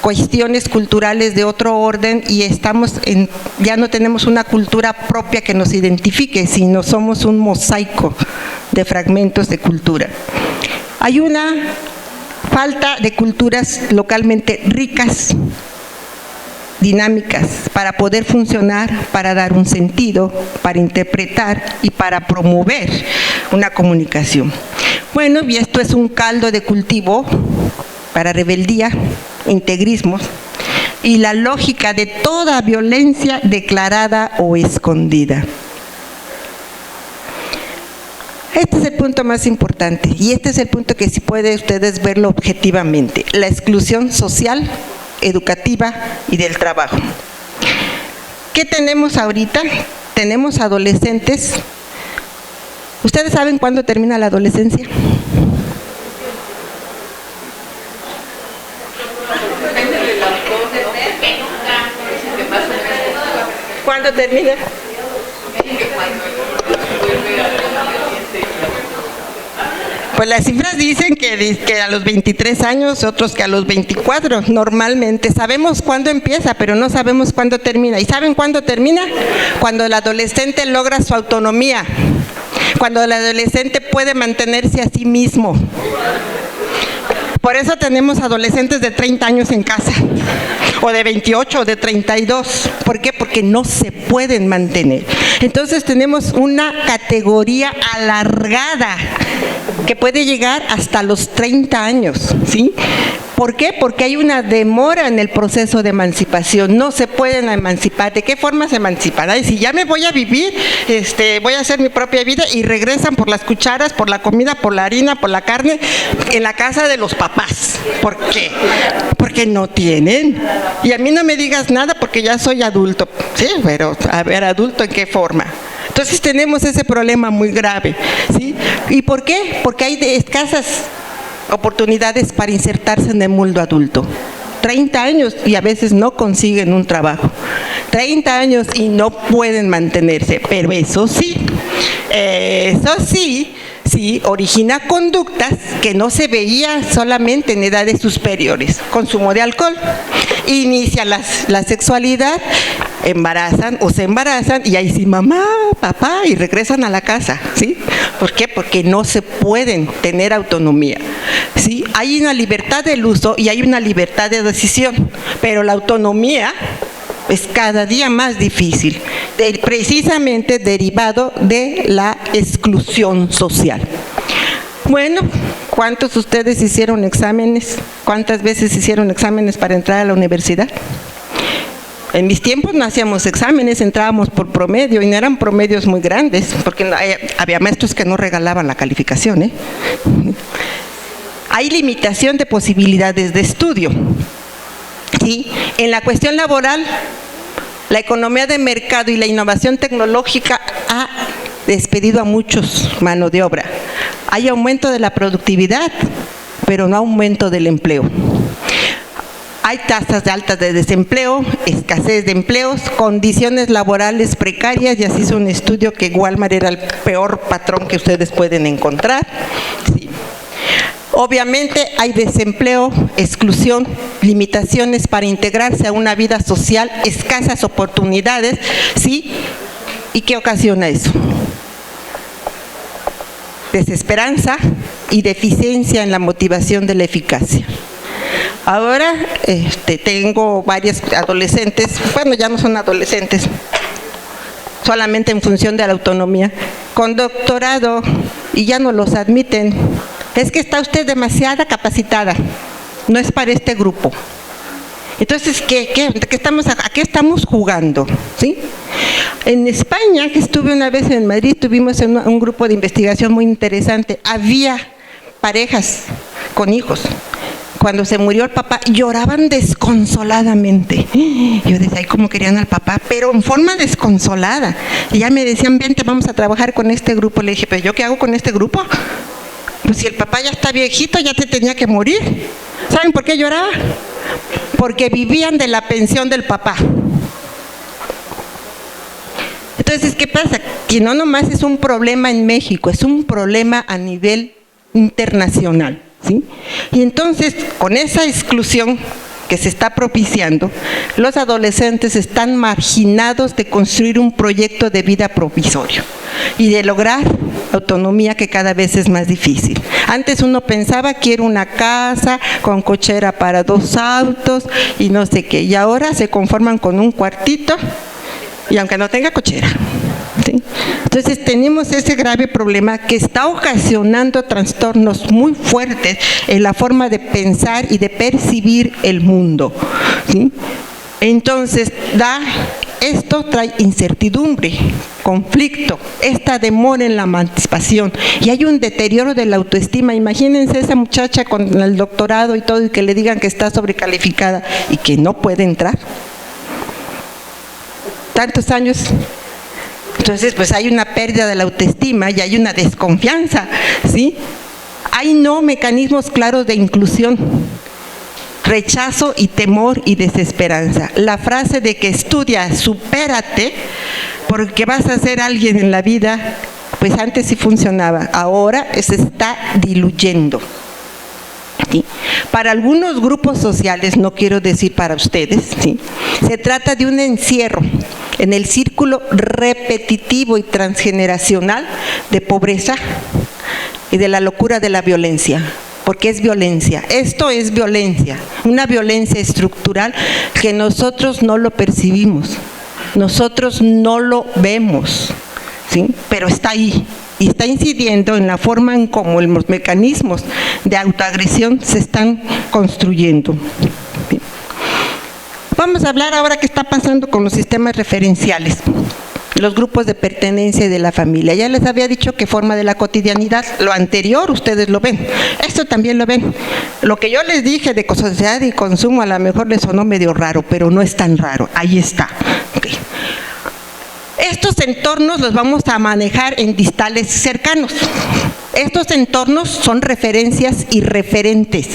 cuestiones culturales de otro orden y ya no tenemos una cultura propia que nos identifique, sino somos un mosaico de fragmentos de cultura. Hay una falta de culturas localmente ricas, dinámicas, para poder funcionar, para dar un sentido, para interpretar y para promover una comunicación. Bueno, y esto es un caldo de cultivo para rebeldía, integrismos y la lógica de toda violencia declarada o escondida. Este es el punto más importante y este es el punto que si pueden ustedes verlo objetivamente: la exclusión social, educativa y del trabajo. ¿Qué tenemos ahorita? Tenemos adolescentes. ¿Ustedes saben cuándo termina la adolescencia? ¿Cuándo termina? Pues las cifras dicen que a los 23 años, otros que a los 24, normalmente. Sabemos cuándo empieza, pero no sabemos cuándo termina. ¿Y saben cuándo termina? Cuando el adolescente logra su autonomía, cuando el adolescente puede mantenerse a sí mismo. Por eso tenemos adolescentes de 30 años en casa, o de 28, o de 32. ¿Por qué? Porque no se pueden mantener. Entonces tenemos una categoría alargada que puede llegar hasta los 30 años, ¿sí? ¿Por qué? Porque hay una demora en el proceso de emancipación, no se pueden emancipar. ¿De qué forma se emancipan? Ay, si ya me voy a vivir, voy a hacer mi propia vida, y regresan por las cucharas, por la comida, por la harina, por la carne, en la casa de los papás. ¿Por qué? Porque no tienen. Y a mí no me digas nada porque ya soy adulto. Sí, pero a ver, ¿adulto en qué forma? Entonces tenemos ese problema muy grave, ¿sí? ¿Y por qué? Porque hay escasas oportunidades para insertarse en el mundo adulto. 30 años y a veces no consiguen un trabajo. 30 años y no pueden mantenerse, pero eso sí, sí origina conductas que no se veía solamente en edades superiores. Consumo de alcohol, inicia la sexualidad, embarazan o se embarazan y ahí sí, mamá, papá, y regresan a la casa, ¿sí? ¿Por qué? Porque no se pueden tener autonomía, ¿sí? Hay una libertad del uso y hay una libertad de decisión, pero la autonomía es cada día más difícil, precisamente derivado de la exclusión social. Bueno, ¿cuántos de ustedes hicieron exámenes? ¿Cuántas veces hicieron exámenes para entrar a la universidad? En mis tiempos no hacíamos exámenes, entrábamos por promedio y no eran promedios muy grandes, porque había maestros que no regalaban la calificación, ¿eh? Hay limitación de posibilidades de estudio, ¿sí? En la cuestión laboral, la economía de mercado y la innovación tecnológica ha despedido a muchos mano de obra. Hay aumento de la productividad, pero no aumento del empleo. Hay tasas altas de desempleo, escasez de empleos, condiciones laborales precarias, y así es un estudio que Walmart era el peor patrón que ustedes pueden encontrar. Sí. Obviamente hay desempleo, exclusión, limitaciones para integrarse a una vida social, escasas oportunidades, ¿sí? ¿Y qué ocasiona eso? Desesperanza y deficiencia en la motivación de la eficacia. Ahora tengo varios adolescentes, bueno, ya no son adolescentes, solamente en función de la autonomía, con doctorado, y ya no los admiten. Es que está usted demasiado capacitada, no es para este grupo. Entonces, ¿a qué estamos jugando? ¿Sí? En España, que estuve una vez en Madrid, tuvimos un grupo de investigación muy interesante. Había parejas con hijos. Cuando se murió el papá, lloraban desconsoladamente. Yo decía, ay, cómo querían al papá, pero en forma desconsolada. Y ya me decían, vente, vamos a trabajar con este grupo. Le dije, pero ¿yo qué hago con este grupo? Pues si el papá ya está viejito, ya te tenía que morir. ¿Saben por qué lloraba? Porque vivían de la pensión del papá. Entonces, ¿qué pasa? Que no nomás es un problema en México, es un problema a nivel internacional, ¿sí? Y entonces, con esa exclusión que se está propiciando, los adolescentes están marginados de construir un proyecto de vida provisorio y de lograr autonomía, que cada vez es más difícil. Antes uno pensaba que era una casa con cochera para 2 autos y no sé qué, y ahora se conforman con un cuartito y aunque no tenga cochera, ¿sí? Entonces tenemos ese grave problema que está ocasionando trastornos muy fuertes en la forma de pensar y de percibir el mundo, ¿sí? Entonces esto trae incertidumbre, conflicto, esta demora en la emancipación, y hay un deterioro de la autoestima. Imagínense esa muchacha con el doctorado y todo, y que le digan que está sobrecalificada y que no puede entrar. Tantos años. Entonces, pues hay una pérdida de la autoestima y hay una desconfianza, ¿sí? Hay mecanismos claros de inclusión, rechazo y temor y desesperanza. La frase de que estudia, supérate, porque vas a ser alguien en la vida, pues antes sí funcionaba, ahora se está diluyendo. ¿Sí? Para algunos grupos sociales, no quiero decir para ustedes, ¿sí?, se trata de un encierro en el círculo repetitivo y transgeneracional de pobreza y de la locura de la violencia, porque es violencia. Esto es violencia, una violencia estructural que nosotros no lo percibimos, nosotros no lo vemos, ¿sí?, pero está ahí. Y está incidiendo en la forma en cómo los mecanismos de autoagresión se están construyendo. Bien. Vamos a hablar ahora qué está pasando con los sistemas referenciales, los grupos de pertenencia y de la familia. Ya les había dicho que forma de la cotidianidad. Lo anterior ustedes lo ven, esto también lo ven. Lo que yo les dije de sociedad y consumo a lo mejor les sonó medio raro, pero no es tan raro, ahí está. Okay. Estos entornos los vamos a manejar en distales cercanos. Estos entornos son referencias y referentes,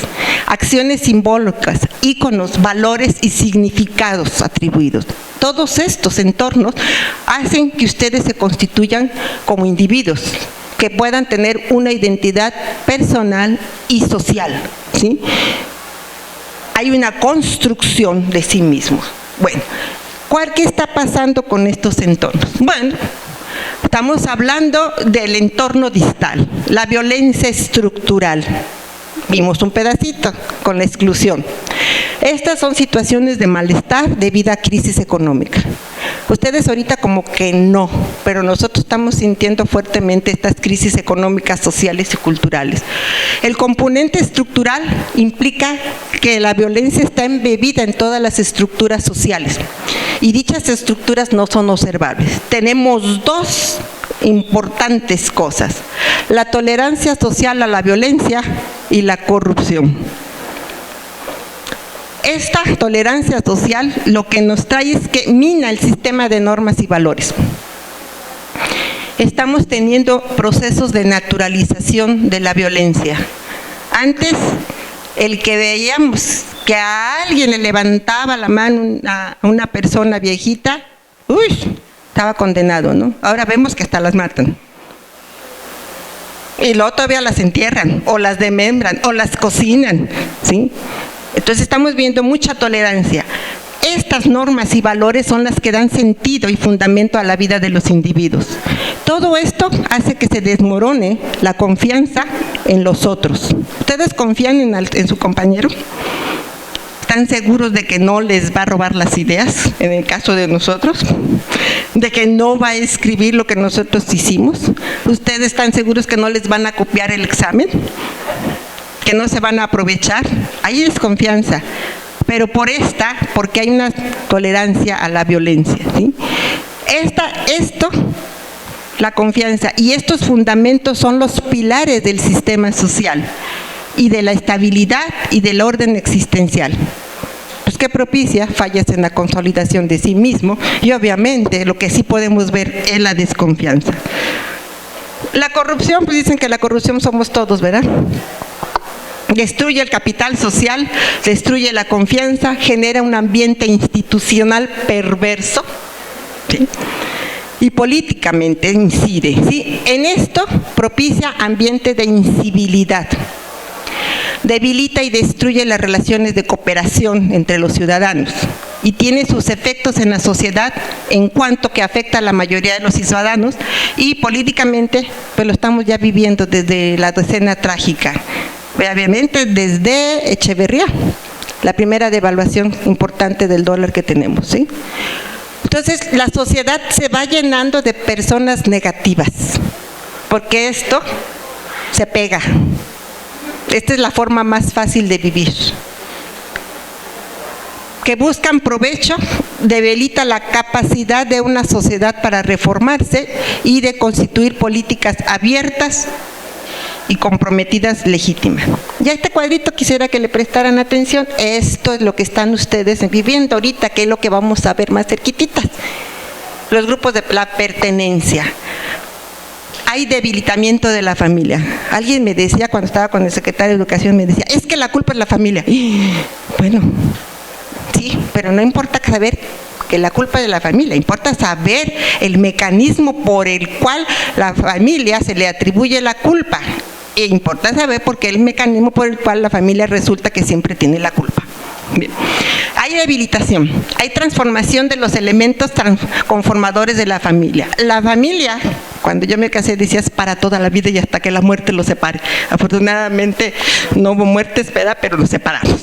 acciones simbólicas, íconos, valores y significados atribuidos. Todos estos entornos hacen que ustedes se constituyan como individuos, que puedan tener una identidad personal y social, ¿sí? Hay una construcción de sí mismos. Bueno, ¿qué está pasando con estos entornos? Bueno, estamos hablando del entorno distal, la violencia estructural. Vimos un pedacito con la exclusión. Estas son situaciones de malestar debido a crisis económica. Ustedes ahorita como que no, pero nosotros estamos sintiendo fuertemente estas crisis económicas, sociales y culturales. El componente estructural implica que la violencia está embebida en todas las estructuras sociales y dichas estructuras no son observables. Tenemos dos importantes cosas: la tolerancia social a la violencia y la corrupción. Esta tolerancia social lo que nos trae es que mina el sistema de normas y valores. Estamos teniendo procesos de naturalización de la violencia. Antes, el que veíamos que a alguien le levantaba la mano a una persona viejita, estaba condenado, ¿no? Ahora vemos que hasta las matan. Y luego todavía las entierran, o las desmembran, o las cocinan, ¿sí? Entonces estamos viendo mucha tolerancia. Estas normas y valores son las que dan sentido y fundamento a la vida de los individuos. Todo esto hace que se desmorone la confianza en los otros. ¿Ustedes confían en su compañero? ¿Están seguros de que no les va a robar las ideas, en el caso de nosotros? ¿De que no va a escribir lo que nosotros hicimos? ¿Ustedes están seguros que no les van a copiar el examen? ¿Que no se van a aprovechar? Hay desconfianza, pero porque hay una tolerancia a la violencia, ¿sí? La confianza y estos fundamentos son los pilares del sistema social y de la estabilidad y del orden existencial. Pues que propicia fallas en la consolidación de sí mismo y obviamente lo que sí podemos ver es la desconfianza. La corrupción, pues dicen que la corrupción somos todos, ¿verdad? Destruye el capital social, destruye la confianza, genera un ambiente institucional perverso, ¿sí? Y políticamente incide, ¿sí? En esto propicia ambiente de incivilidad, debilita y destruye las relaciones de cooperación entre los ciudadanos y tiene sus efectos en la sociedad en cuanto que afecta a la mayoría de los ciudadanos y políticamente pues lo estamos ya viviendo desde la decena trágica. Obviamente desde Echeverría, la primera devaluación importante del dólar que tenemos, ¿sí? Entonces la sociedad se va llenando de personas negativas, porque esto se pega. Esta es la forma más fácil de vivir. Que buscan provecho, debilita la capacidad de una sociedad para reformarse y de constituir políticas abiertas y comprometidas legítimas. Ya este cuadrito quisiera que le prestaran atención. Esto es lo que están ustedes viviendo ahorita, que es lo que vamos a ver más cerquititas. Los grupos de la pertenencia. Hay debilitamiento de la familia. Alguien me decía cuando estaba con el secretario de Educación, me decía, es que la culpa es la familia. Bueno, sí, pero no importa saber que la culpa es de la familia, importa saber el mecanismo por el cual la familia se le atribuye la culpa. E importa saber por qué el mecanismo por el cual la familia resulta que siempre tiene la culpa. Bien. Hay debilitación, hay transformación de los elementos conformadores de la familia. La familia, cuando yo me casé, decía es para toda la vida y hasta que la muerte los separe. Afortunadamente no hubo muertes, ¿verdad? Pero los separamos.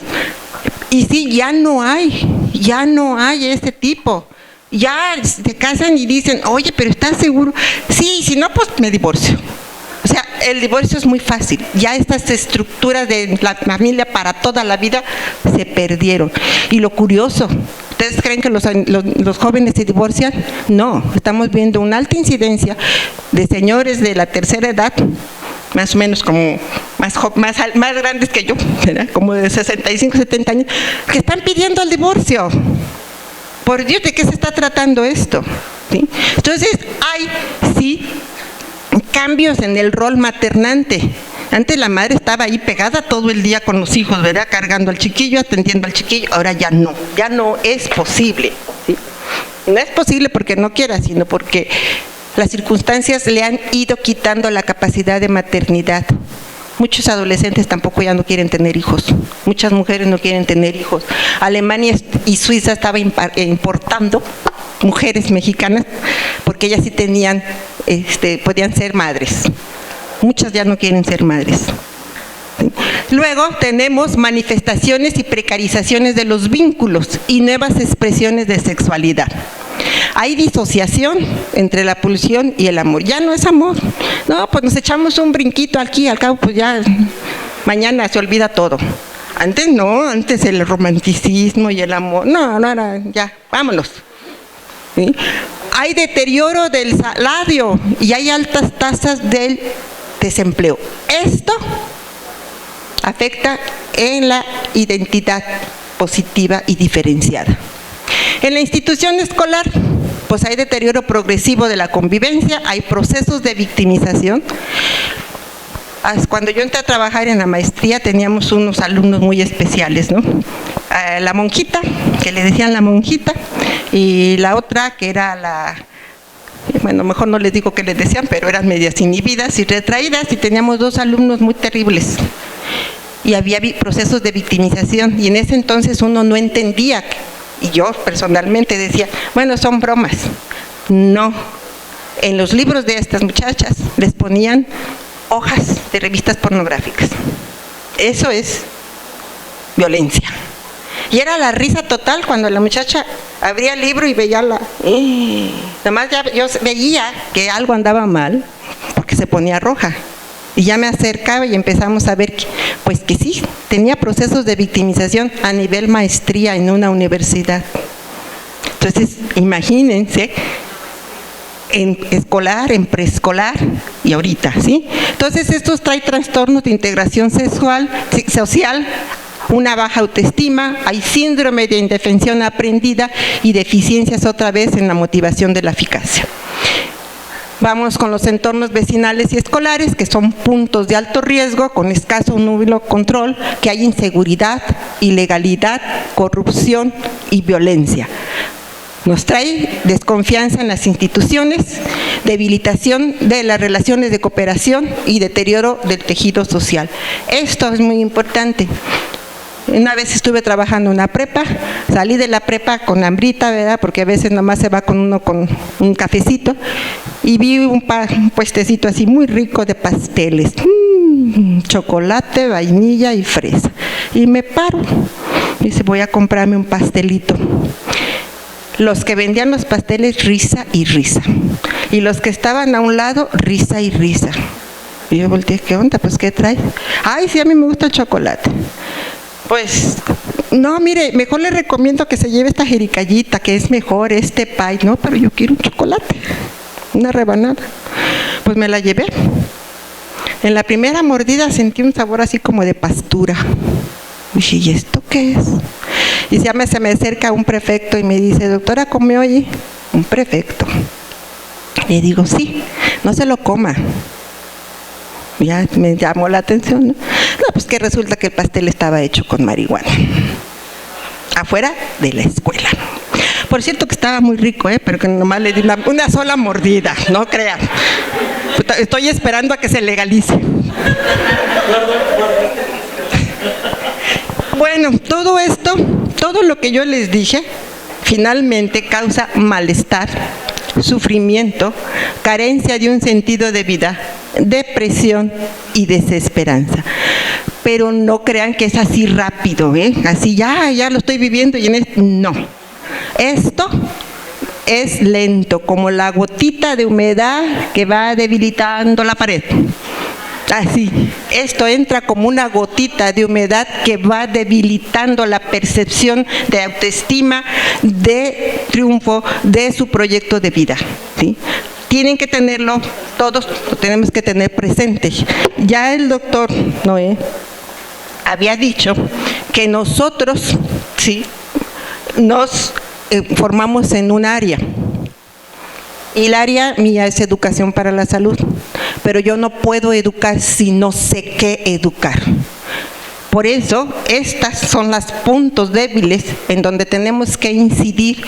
Y sí, ya no hay ese tipo. Ya se casan y dicen, oye, pero ¿estás seguro? Sí, si no, pues me divorcio. O sea, el divorcio es muy fácil. Ya estas estructuras de la familia para toda la vida se perdieron. Y lo curioso, ¿ustedes creen que los jóvenes se divorcian? No, estamos viendo una alta incidencia de señores de la tercera edad, más o menos como más grandes que yo, ¿verdad? Como de 65, 70 años, que están pidiendo el divorcio. Por Dios, ¿de qué se está tratando esto? ¿Sí? Entonces, hay, sí, cambios en el rol maternante. Antes la madre estaba ahí pegada todo el día con los hijos, ¿verdad? Cargando al chiquillo, atendiendo al chiquillo. Ahora ya no es posible, ¿sí? No es posible porque no quiera, sino porque las circunstancias le han ido quitando la capacidad de maternidad. Muchos adolescentes tampoco ya no quieren tener hijos. Muchas mujeres no quieren tener hijos. Alemania y Suiza estaban importando mujeres mexicanas porque ellas sí tenían, podían ser madres. Muchas ya no quieren ser madres. Luego tenemos manifestaciones y precarizaciones de los vínculos y nuevas expresiones de sexualidad. Hay disociación entre la pulsión y el amor. Ya no es amor. No, pues nos echamos un brinquito aquí, al cabo, pues ya mañana se olvida todo. Antes no, antes el romanticismo y el amor. No, era ya, vámonos. ¿Sí? Hay deterioro del salario y hay altas tasas del desempleo. Esto afecta en la identidad positiva y diferenciada. En la institución escolar, pues hay deterioro progresivo de la convivencia, hay procesos de victimización. Cuando yo entré a trabajar en la maestría teníamos unos alumnos muy especiales, ¿no? La monjita, que le decían la monjita, y la otra que era bueno, mejor no les digo qué les decían, pero eran medias inhibidas y retraídas, y teníamos 2 alumnos muy terribles. Y había procesos de victimización, y en ese entonces uno no entendía, y yo personalmente decía, bueno, son bromas. No, en los libros de estas muchachas les ponían hojas de revistas pornográficas. Eso es violencia. Y era la risa total cuando la muchacha abría el libro y veía Nomás yo veía que algo andaba mal, porque se ponía roja. Y ya me acercaba y empezamos a ver que sí, tenía procesos de victimización a nivel maestría en una universidad. Entonces, imagínense, en escolar, en preescolar y ahorita, ¿sí? Entonces, esto trae trastornos de integración social, una baja autoestima, hay síndrome de indefensión aprendida y deficiencias otra vez en la motivación de la eficacia. Vamos con los entornos vecinales y escolares, que son puntos de alto riesgo, con escaso o nulo control, que hay inseguridad, ilegalidad, corrupción y violencia. Nos trae desconfianza en las instituciones, debilitación de las relaciones de cooperación y deterioro del tejido social. Esto es muy importante. Una vez estuve trabajando en una prepa, salí de la prepa con hambrita, ¿verdad? Porque a veces nomás se va con uno con un cafecito, y vi un puestecito así muy rico de pasteles, chocolate, vainilla y fresa. Y me paro, y dice, voy a comprarme un pastelito. Los que vendían los pasteles, risa y risa. Y los que estaban a un lado, risa y risa. Y yo volteé, ¿qué onda? Pues, ¿qué traes? Ay, sí, a mí me gusta el chocolate. Pues, no, mire, mejor le recomiendo que se lleve esta jericayita, que es mejor, este pie. No, pero yo quiero un chocolate, una rebanada. Pues me la llevé. En la primera mordida sentí un sabor así como de pastura. Dije, ¿y esto qué es? Y se me acerca un prefecto y me dice, doctora, ¿come hoy? Un prefecto. Le digo, sí, no se lo coma. Ya me llamó la atención, ¿no? No, pues que resulta que el pastel estaba hecho con marihuana, afuera de la escuela. Por cierto que estaba muy rico, pero que nomás le di una sola mordida, no crean. Estoy esperando a que se legalice. Bueno, todo esto, todo lo que yo les dije, finalmente causa malestar, sufrimiento, carencia de un sentido de vida, depresión y desesperanza. Pero no crean que es así rápido, así ya lo estoy viviendo y no. Esto es lento, como la gotita de humedad que va debilitando la pared. Así, esto entra como una gotita de humedad que va debilitando la percepción de autoestima, de triunfo, de su proyecto de vida, ¿sí? Tienen que tenerlo, todos lo tenemos que tener presente. Ya el doctor Noé había dicho que nosotros, ¿sí?, nos formamos en un área. Y el área mía es educación para la salud, pero yo no puedo educar si no sé qué educar. Por eso, estas son los puntos débiles en donde tenemos que incidir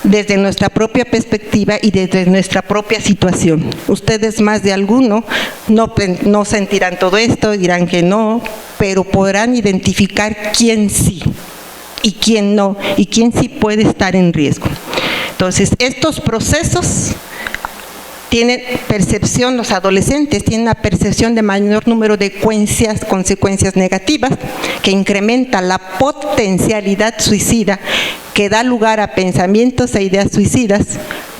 desde nuestra propia perspectiva y desde nuestra propia situación. Ustedes más de alguno no sentirán todo esto, dirán que no, pero podrán identificar quién sí y quién no, y quién sí puede estar en riesgo. Entonces, estos procesos tienen percepción, los adolescentes tienen una percepción de mayor número de consecuencias negativas, que incrementa la potencialidad suicida, que da lugar a pensamientos e ideas suicidas,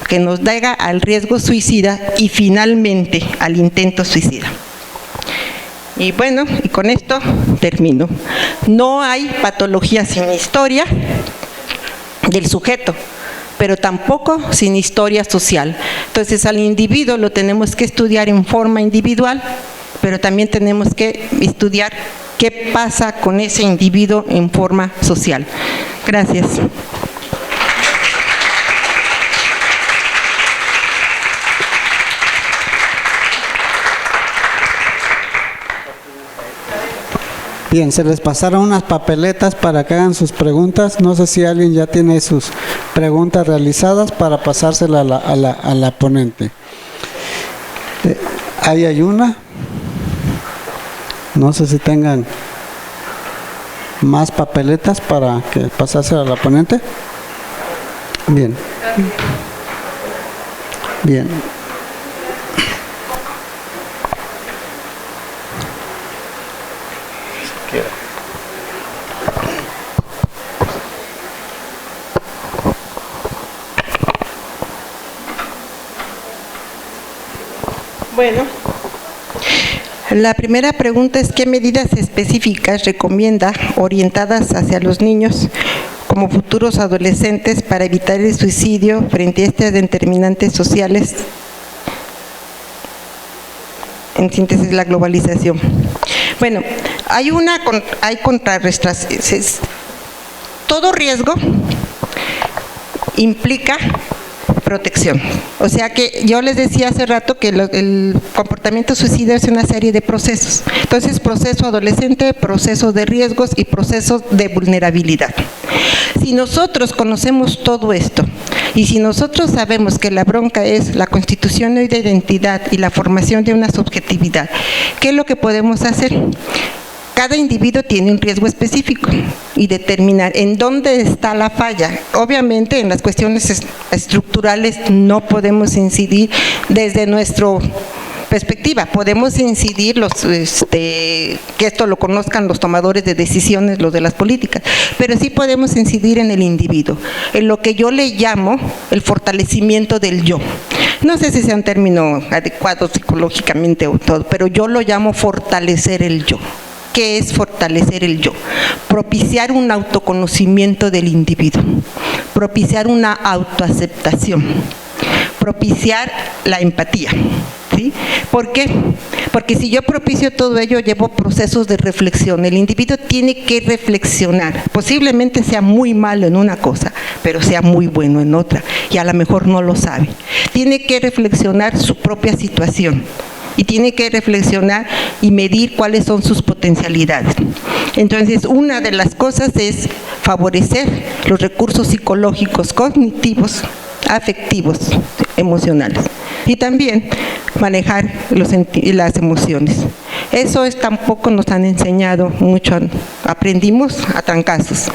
que nos lleva al riesgo suicida y finalmente al intento suicida. Y bueno, y con esto termino. No hay patología sin historia del sujeto, pero tampoco sin historia social. Entonces al individuo lo tenemos que estudiar en forma individual, pero también tenemos que estudiar qué pasa con ese individuo en forma social. Gracias. Bien, se les pasaron unas papeletas para que hagan sus preguntas. No sé si alguien ya tiene sus preguntas realizadas para pasársela a la ponente. Ahí hay una. No sé si tengan más papeletas para que pasársela a la ponente. Bien. Bien. Bueno, la primera pregunta es: ¿qué medidas específicas recomienda orientadas hacia los niños como futuros adolescentes para evitar el suicidio frente a estas determinantes sociales? En síntesis, la globalización. Bueno, hay contrarrestaciones. Todo riesgo implica protección. O sea que yo les decía hace rato que el comportamiento suicida es una serie de procesos. Entonces, proceso adolescente, proceso de riesgos y proceso de vulnerabilidad. Si nosotros conocemos todo esto y si nosotros sabemos que la bronca es la constitución de identidad y la formación de una subjetividad, ¿qué es lo que podemos hacer? Cada individuo tiene un riesgo específico y determinar en dónde está la falla. Obviamente en las cuestiones estructurales no podemos incidir desde nuestra perspectiva, podemos incidir que esto lo conozcan los tomadores de decisiones, los de las políticas, pero sí podemos incidir en el individuo, en lo que yo le llamo el fortalecimiento del yo. No sé si sea un término adecuado psicológicamente o todo, pero yo lo llamo fortalecer el yo. ¿Qué es fortalecer el yo? Propiciar un autoconocimiento del individuo, propiciar una autoaceptación, propiciar la empatía. ¿Sí? ¿Por qué? Porque si yo propicio todo ello, llevo procesos de reflexión. El individuo tiene que reflexionar. Posiblemente sea muy malo en una cosa, pero sea muy bueno en otra, y a lo mejor no lo sabe. Tiene que reflexionar su propia situación. Y tiene que reflexionar y medir cuáles son sus potencialidades. Entonces, una de las cosas es favorecer los recursos psicológicos, cognitivos, afectivos, emocionales. Y también manejar las emociones. Eso tampoco nos han enseñado mucho. Aprendimos a trancazos,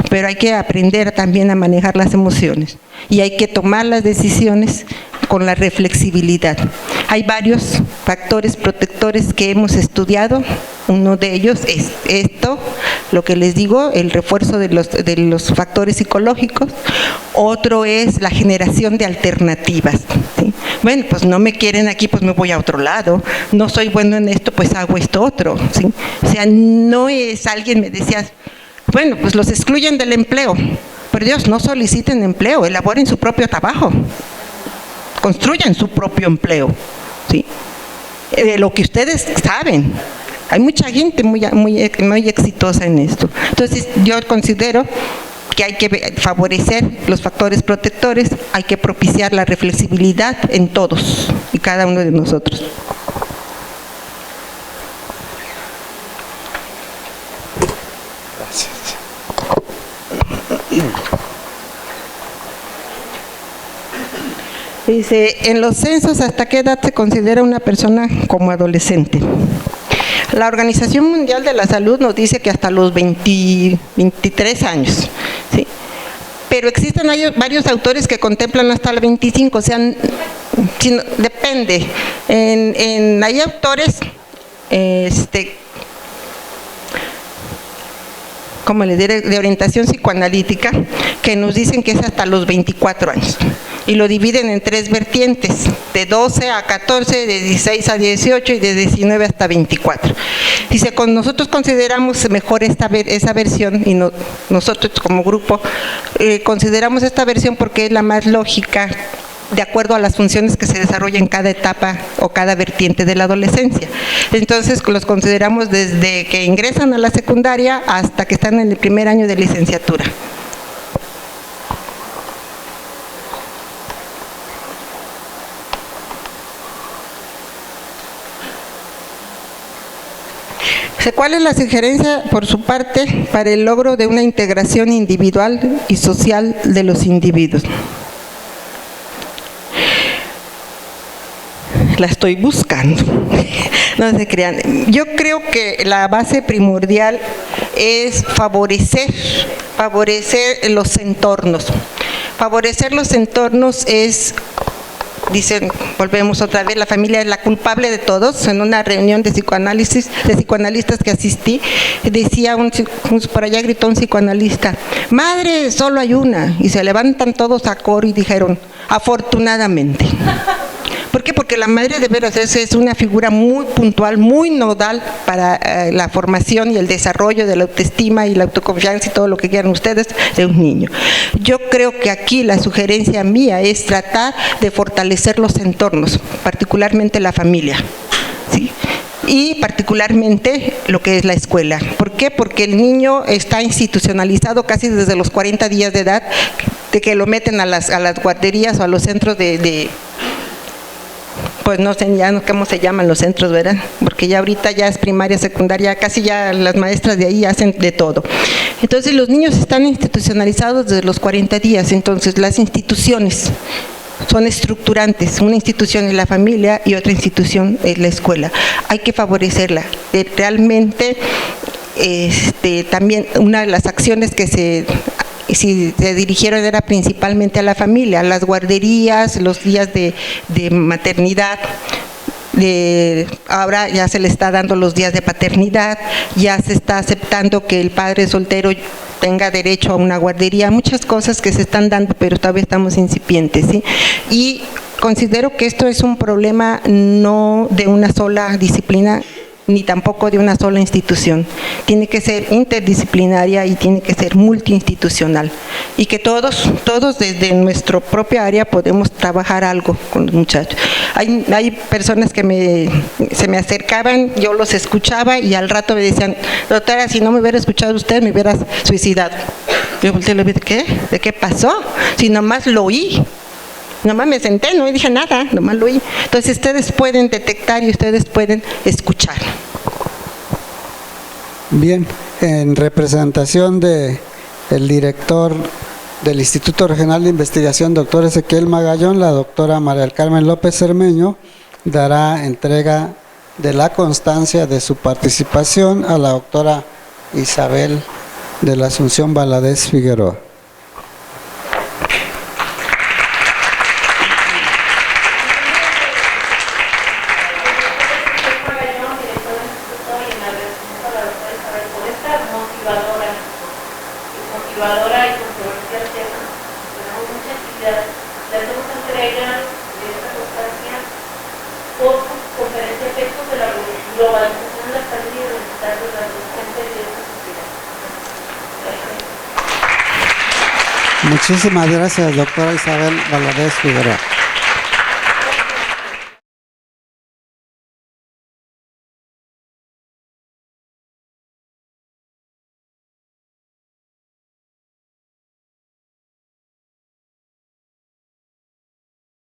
pero hay que aprender también a manejar las emociones. Y hay que tomar las decisiones con la reflexibilidad. Hay varios factores protectores que hemos estudiado. Uno de ellos es esto, lo que les digo, el refuerzo de los factores psicológicos. Otro es la generación de alternativas. ¿Sí? Bueno, pues no me quieren aquí, pues me voy a otro lado. No soy bueno en esto, pues hago esto otro. ¿Sí? O sea, no es, alguien me decía, bueno, pues los excluyen del empleo. Pero Dios, no soliciten empleo, elaboren su propio trabajo. Construyan su propio empleo, ¿sí? Lo que ustedes saben. Hay mucha gente muy exitosa en esto. Entonces, yo considero que hay que favorecer los factores protectores, hay que propiciar la reflexibilidad en todos y cada uno de nosotros. Gracias. Dice, en los censos, ¿hasta qué edad se considera una persona como adolescente? La Organización Mundial de la Salud nos dice que hasta los 23 años, ¿sí? Pero existen varios autores que contemplan hasta los 25, o sea, depende. Hay autores como les diré, de orientación psicoanalítica, que nos dicen que es hasta los 24 años. Y lo dividen en 3 vertientes, de 12 a 14, de 16 a 18 y de 19 hasta 24. Dice, nosotros consideramos mejor esa versión, y nosotros como grupo consideramos esta versión porque es la más lógica, de acuerdo a las funciones que se desarrollan en cada etapa o cada vertiente de la adolescencia. Entonces los consideramos desde que ingresan a la secundaria hasta que están en el primer año de licenciatura. ¿Cuál es la sugerencia por su parte para el logro de una integración individual y social de los individuos? La estoy buscando, no se crean. Yo creo que la base primordial es favorecer los entornos. Favorecer los entornos es, dicen, volvemos otra vez, la familia es la culpable de todos. En una reunión de psicoanalistas que asistí, decía por allá gritó un psicoanalista, madre, solo hay una, y se levantan todos a coro y dijeron, afortunadamente. ¿Por qué? Porque la madre de veras es una figura muy puntual, muy nodal para la formación y el desarrollo de la autoestima y la autoconfianza y todo lo que quieran ustedes de un niño. Yo creo que aquí la sugerencia mía es tratar de fortalecer los entornos, particularmente la familia, ¿sí? Y particularmente lo que es la escuela. ¿Por qué? Porque el niño está institucionalizado casi desde los 40 días de edad, de que lo meten a las guarderías o a los centros pues no sé ya cómo se llaman los centros, ¿verdad? Porque ya ahorita ya es primaria, secundaria, casi ya las maestras de ahí hacen de todo. Entonces los niños están institucionalizados desde los 40 días, entonces las instituciones son estructurantes. Una institución es la familia y otra institución es la escuela. Hay que favorecerla. Realmente también una de las acciones que se dirigieron era principalmente a la familia, a las guarderías, los días de maternidad. Ahora ya se le está dando los días de paternidad, ya se está aceptando que el padre soltero tenga derecho a una guardería, muchas cosas que se están dando, pero todavía estamos incipientes, ¿sí? Y considero que esto es un problema no de una sola disciplina, ni tampoco de una sola institución. Tiene que ser interdisciplinaria y tiene que ser multiinstitucional. Y que todos desde nuestra propia área podemos trabajar algo con los muchachos. Hay personas que se me acercaban, yo los escuchaba y al rato me decían, doctora, si no me hubiera escuchado usted, me hubiera suicidado. Yo volteé y le dije, ¿qué? ¿De qué pasó? Si nomás lo oí. Nomás me senté, no dije nada, nomás lo oí. Entonces ustedes pueden detectar y ustedes pueden escuchar. Bien, en representación del director del Instituto Regional de Investigación, doctor Ezequiel Magallón, la doctora María del Carmen López Cermeño dará entrega de la constancia de su participación a la doctora Isabel de la Asunción Valadez Figueroa. Motivadora y controversial tema. Tenemos mucha actividad. Le hacemos entrega de esta constancia por conferencia de efectos de la globalización de la salud y el bienestar de la adolescencia y de esta sociedad. Muchísimas gracias, doctora Isabel Valadez Figueroa.